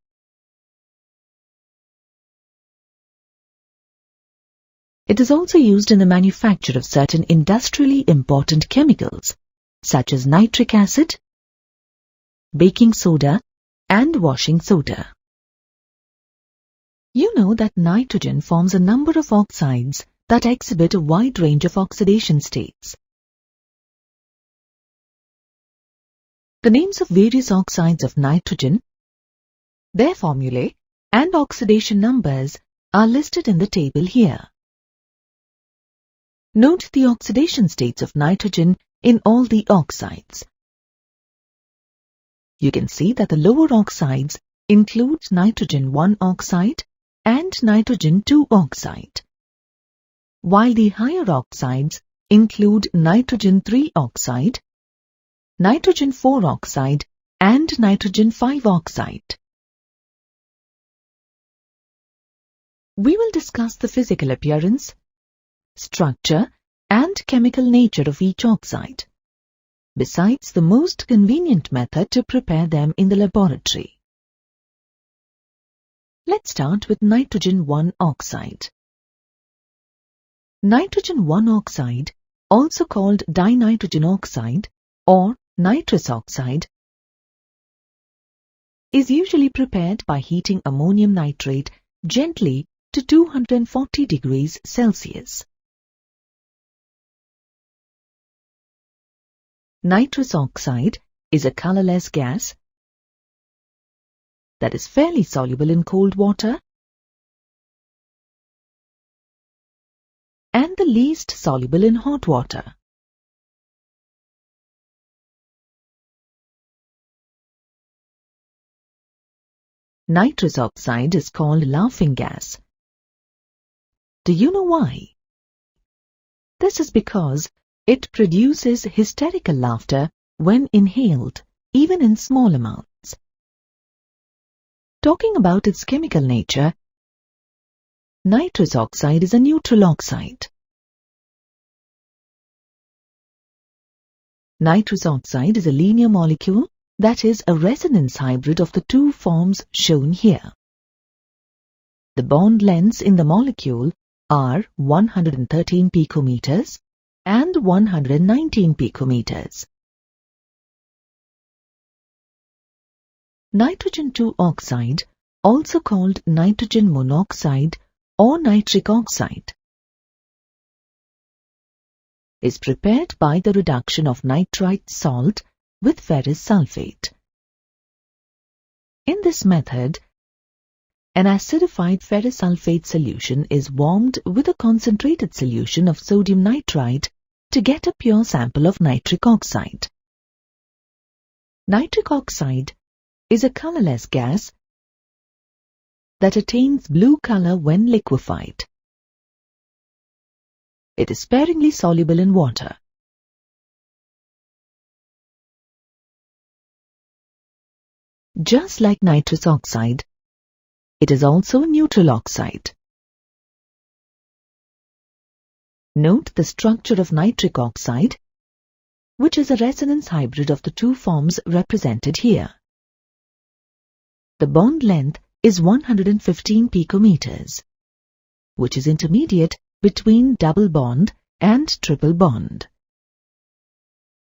It is also used in the manufacture of certain industrially important chemicals such as nitric acid, baking soda, and washing soda. You know that nitrogen forms a number of oxides that exhibit a wide range of oxidation states. The names of various oxides of nitrogen, their formulae, and oxidation numbers are listed in the table here. Note the oxidation states of nitrogen in all the oxides. You can see that the lower oxides include nitrogen 1 oxide and nitrogen 2 oxide, while the higher oxides include nitrogen 3 oxide, nitrogen 4 oxide, and nitrogen 5 oxide. We will discuss the physical appearance, structure, and chemical nature of each oxide, besides the most convenient method to prepare them in the laboratory. Let's start with nitrogen 1 oxide. Nitrogen 1 oxide, also called dinitrogen oxide or nitrous oxide, is usually prepared by heating ammonium nitrate gently to 240 degrees Celsius. Nitrous oxide is a colorless gas that is fairly soluble in cold water and the least soluble in hot water. Nitrous oxide is called laughing gas. Do you know why? This is because it produces hysterical laughter when inhaled, even in small amounts. Talking about its chemical nature, nitrous oxide is a neutral oxide. Nitrous oxide is a linear molecule that is a resonance hybrid of the two forms shown here. The bond lengths in the molecule are 113 picometers and 119 picometers. Nitrogen 2 oxide, also called nitrogen monoxide or nitric oxide, is prepared by the reduction of nitrite salt with ferrous sulfate. In this method, an acidified ferrous sulfate solution is warmed with a concentrated solution of sodium nitrite to get a pure sample of nitric oxide. Nitric oxide is a colorless gas that attains blue color when liquefied. It is sparingly soluble in water. Just like nitrous oxide, it is also a neutral oxide. Note the structure of nitric oxide, which is a resonance hybrid of the two forms represented here. The bond length is 115 picometers, which is intermediate between double bond and triple bond.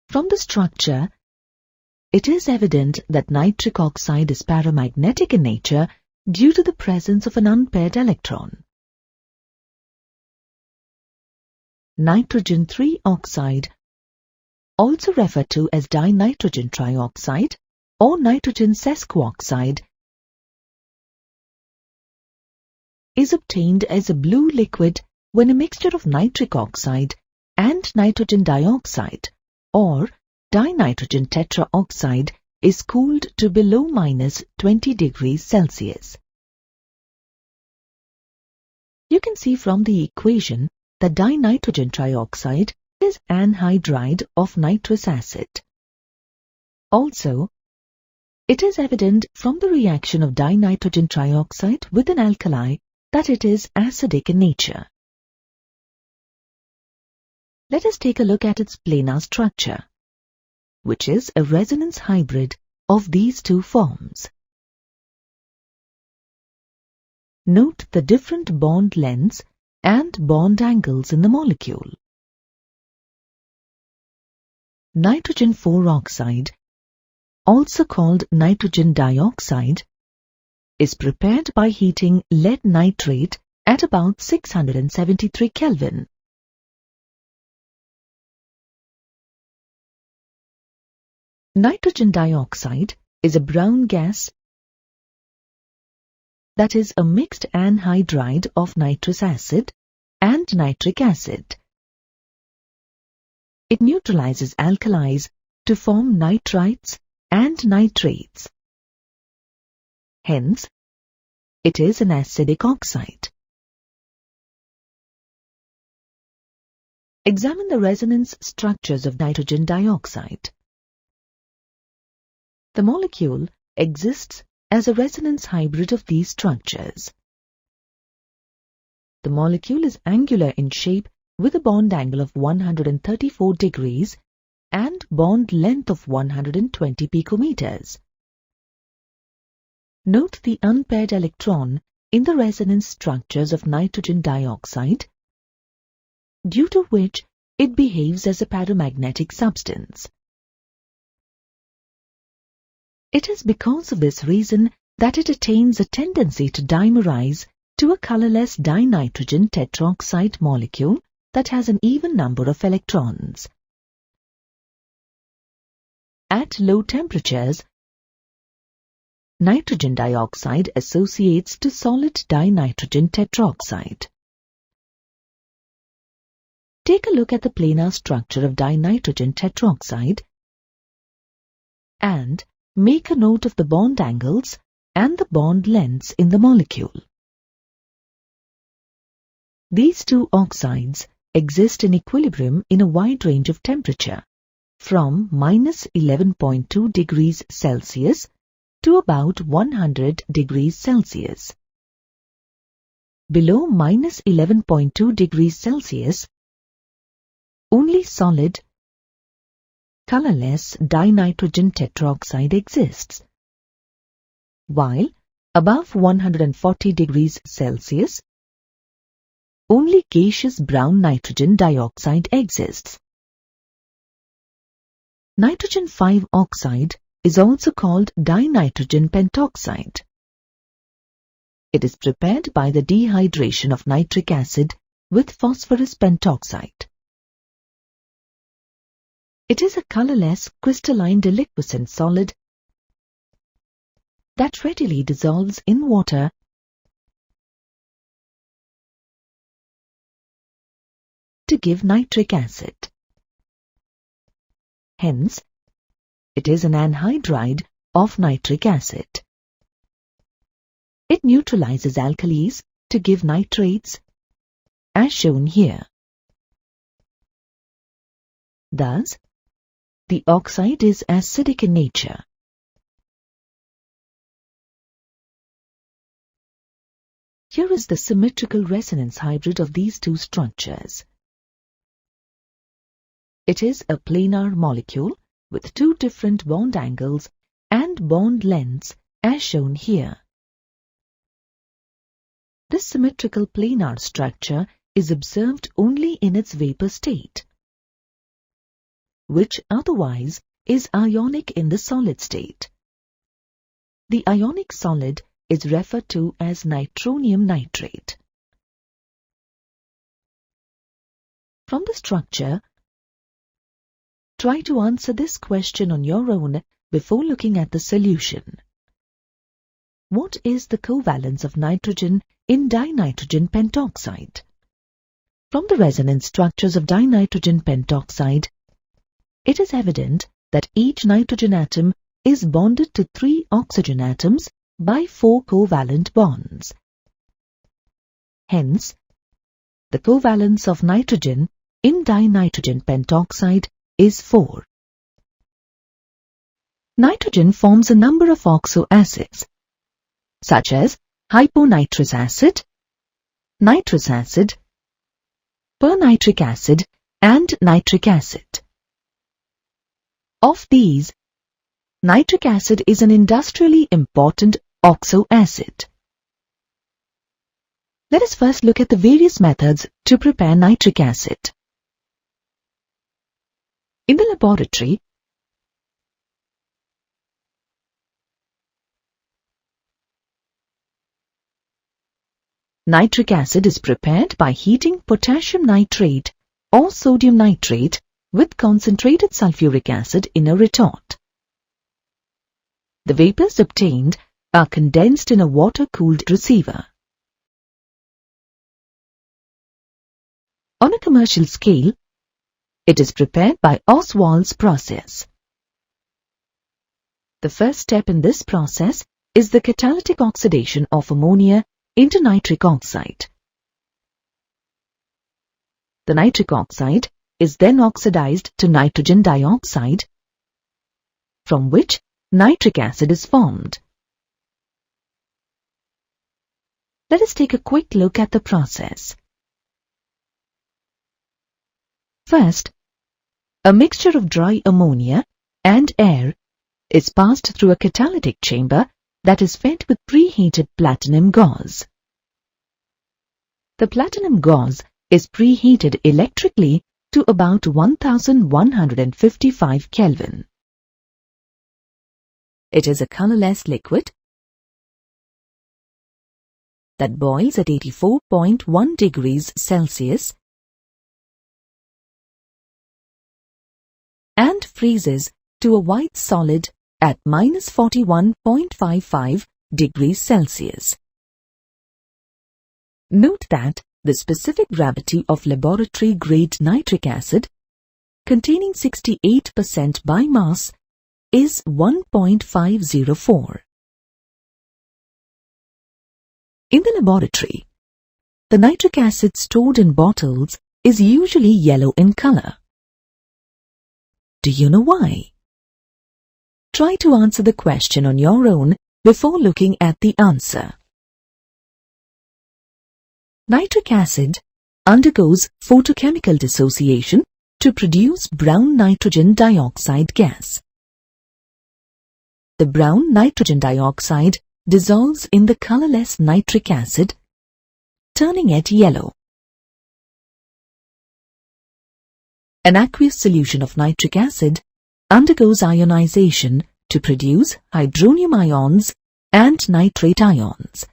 From the structure, it is evident that nitric oxide is paramagnetic in nature due to the presence of an unpaired electron. Nitrogen 3 oxide, also referred to as dinitrogen trioxide or nitrogen sesquioxide, is obtained as a blue liquid when a mixture of nitric oxide and nitrogen dioxide or dinitrogen tetraoxide is cooled to below -20 degrees Celsius. You can see from the equation that dinitrogen trioxide is anhydride of nitrous acid. Also, it is evident from the reaction of dinitrogen trioxide with an alkali that it is acidic in nature. Let us take a look at its planar structure, which is a resonance hybrid of these two forms. Note the different bond lengths and bond angles in the molecule. Nitrogen 4 oxide, also called nitrogen dioxide, is prepared by heating lead nitrate at about 673 Kelvin. Nitrogen dioxide is a brown gas that is a mixed anhydride of nitrous acid and nitric acid. It neutralizes alkalis to form nitrites and nitrates. Hence, it is an acidic oxide. Examine the resonance structures of nitrogen dioxide. The molecule exists as a resonance hybrid of these structures. The molecule is angular in shape with a bond angle of 134 degrees and bond length of 120 picometers. Note the unpaired electron in the resonance structures of nitrogen dioxide, due to which it behaves as a paramagnetic substance. It is because of this reason that it attains a tendency to dimerize to a colorless dinitrogen tetroxide molecule that has an even number of electrons. At low temperatures, nitrogen dioxide associates to solid dinitrogen tetroxide. Take a look at the planar structure of dinitrogen tetroxide and make a note of the bond angles and the bond lengths in the molecule. These two oxides exist in equilibrium in a wide range of temperature, from -11.2 degrees Celsius to about 100 degrees Celsius. Below -11.2 degrees Celsius, only solid, colorless dinitrogen tetroxide exists, while above 140 degrees Celsius, only gaseous brown nitrogen dioxide exists. Nitrogen 5 oxide is also called dinitrogen pentoxide. It is prepared by the dehydration of nitric acid with phosphorus pentoxide. It is a colorless crystalline deliquescent solid that readily dissolves in water to give nitric acid. Hence, it is an anhydride of nitric acid. It neutralizes alkalis to give nitrates, as shown here. Thus, the oxide is acidic in nature. Here is the symmetrical resonance hybrid of these two structures. It is a planar molecule with two different bond angles and bond lengths as shown here. This symmetrical planar structure is observed only in its vapor state, which otherwise is ionic in the solid state. The ionic solid is referred to as nitronium nitrate. From the structure, try to answer this question on your own before looking at the solution. What is the covalence of nitrogen in dinitrogen pentoxide. From the resonance structures of dinitrogen pentoxide, it is evident that each nitrogen atom is bonded to 3 oxygen atoms by 4 covalent bonds. Hence, the covalence of nitrogen in dinitrogen pentoxide is 4. Nitrogen forms a number of oxo acids, such as hyponitrous acid, nitrous acid, pernitric acid, and nitric acid. Of these, nitric acid is an industrially important oxo acid. Let us first look at the various methods to prepare nitric acid. In the laboratory, nitric acid is prepared by heating potassium nitrate or sodium nitrate with concentrated sulfuric acid in a retort. The vapors obtained are condensed in a water-cooled receiver. On a commercial scale, it is prepared by Ostwald's process. The first step in this process is the catalytic oxidation of ammonia into nitric oxide. The nitric oxide is then oxidized to nitrogen dioxide, from which nitric acid is formed. Let us take a quick look at the process. First, a mixture of dry ammonia and air is passed through a catalytic chamber that is fed with preheated platinum gauze. The platinum gauze is preheated electrically to about 1155 Kelvin. It is a colorless liquid that boils at 84.1 degrees Celsius and freezes to a white solid at -41.55 degrees Celsius. Note that the specific gravity of laboratory-grade nitric acid, containing 68% by mass, is 1.504. In the laboratory, the nitric acid stored in bottles is usually yellow in color. Do you know why? Try to answer the question on your own before looking at the answer. Nitric acid undergoes photochemical dissociation to produce brown nitrogen dioxide gas. The brown nitrogen dioxide dissolves in the colorless nitric acid, turning it yellow. An aqueous solution of nitric acid undergoes ionization to produce hydronium ions and nitrate ions.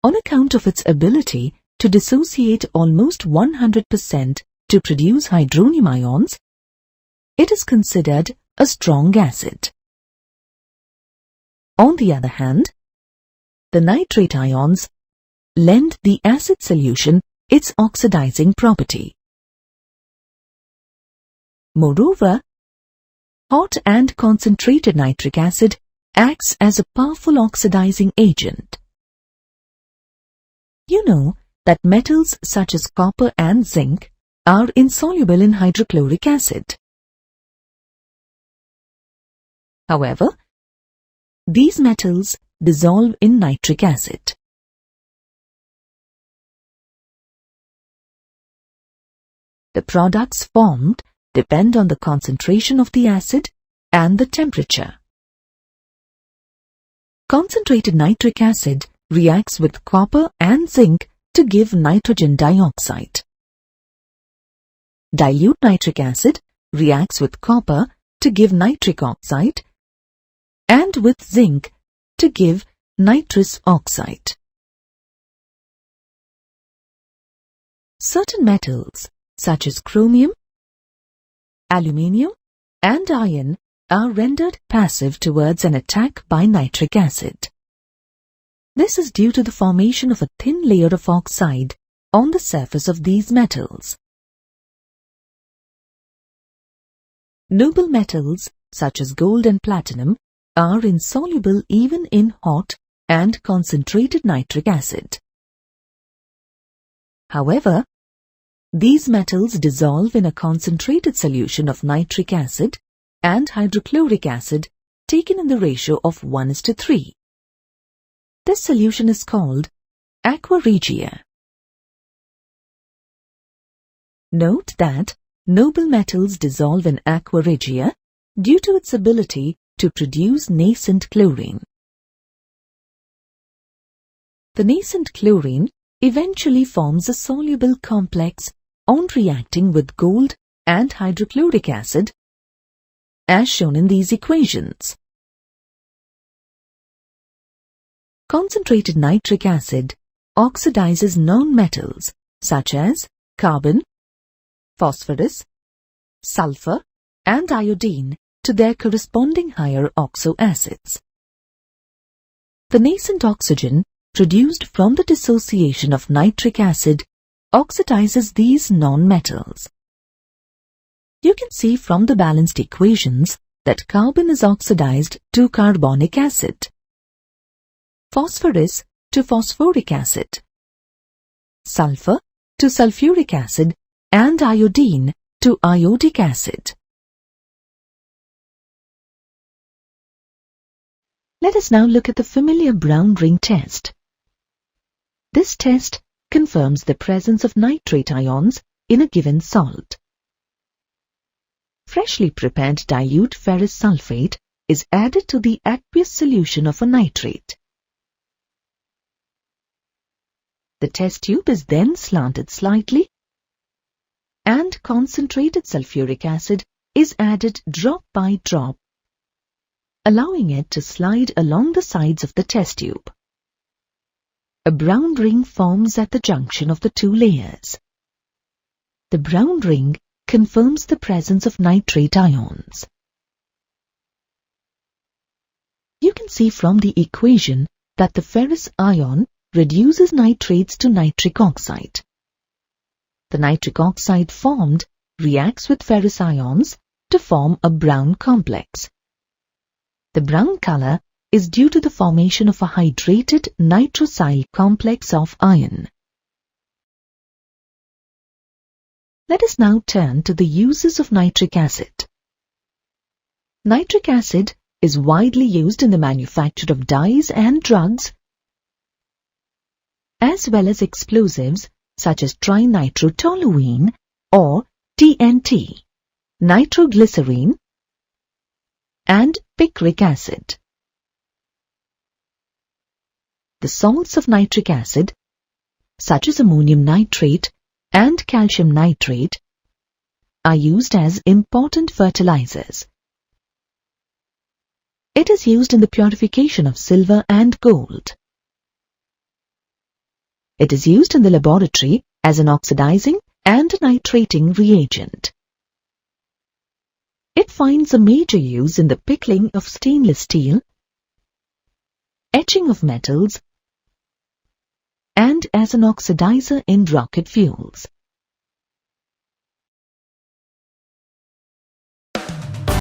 On account of its ability to dissociate almost 100% to produce hydronium ions, it is considered a strong acid. On the other hand, the nitrate ions lend the acid solution its oxidizing property. Moreover, hot and concentrated nitric acid acts as a powerful oxidizing agent. You know that metals such as copper and zinc are insoluble in hydrochloric acid. However, these metals dissolve in nitric acid. The products formed depend on the concentration of the acid and the temperature. Concentrated nitric acid reacts with copper and zinc to give nitrogen dioxide. Dilute nitric acid reacts with copper to give nitric oxide and with zinc to give nitrous oxide. Certain metals such as chromium, aluminium, and iron are rendered passive towards an attack by nitric acid. This is due to the formation of a thin layer of oxide on the surface of these metals. Noble metals, such as gold and platinum, are insoluble even in hot and concentrated nitric acid. However, these metals dissolve in a concentrated solution of nitric acid and hydrochloric acid taken in the ratio of 1:3. This solution is called aqua regia. Note that noble metals dissolve in aqua regia due to its ability to produce nascent chlorine. The nascent chlorine eventually forms a soluble complex on reacting with gold and hydrochloric acid, as shown in these equations. Concentrated nitric acid oxidizes nonmetals such as carbon, phosphorus, sulfur, and iodine to their corresponding higher oxo acids. The nascent oxygen produced from the dissociation of nitric acid oxidizes these nonmetals. You can see from the balanced equations that carbon is oxidized to carbonic acid, phosphorus to phosphoric acid, sulfur to sulfuric acid, and iodine to iodic acid. Let us now look at the familiar brown ring test. This test confirms the presence of nitrate ions in a given salt. Freshly prepared dilute ferrous sulfate is added to the aqueous solution of a nitrate. The test tube is then slanted slightly and concentrated sulfuric acid is added drop by drop, allowing it to slide along the sides of the test tube. A brown ring forms at the junction of the two layers. The brown ring confirms the presence of nitrate ions. You can see from the equation that the ferrous ion reduces nitrates to nitric oxide. The nitric oxide formed reacts with ferrous ions to form a brown complex. The brown color is due to the formation of a hydrated nitrosyl complex of iron. Let us now turn to the uses of nitric acid. Nitric acid is widely used in the manufacture of dyes and drugs, as well as explosives such as trinitrotoluene or TNT, nitroglycerine, and picric acid. The salts of nitric acid, such as ammonium nitrate and calcium nitrate, are used as important fertilizers. It is used in the purification of silver and gold. It is used in the laboratory as an oxidizing and nitrating reagent. It finds a major use in the pickling of stainless steel, etching of metals, and as an oxidizer in rocket fuels.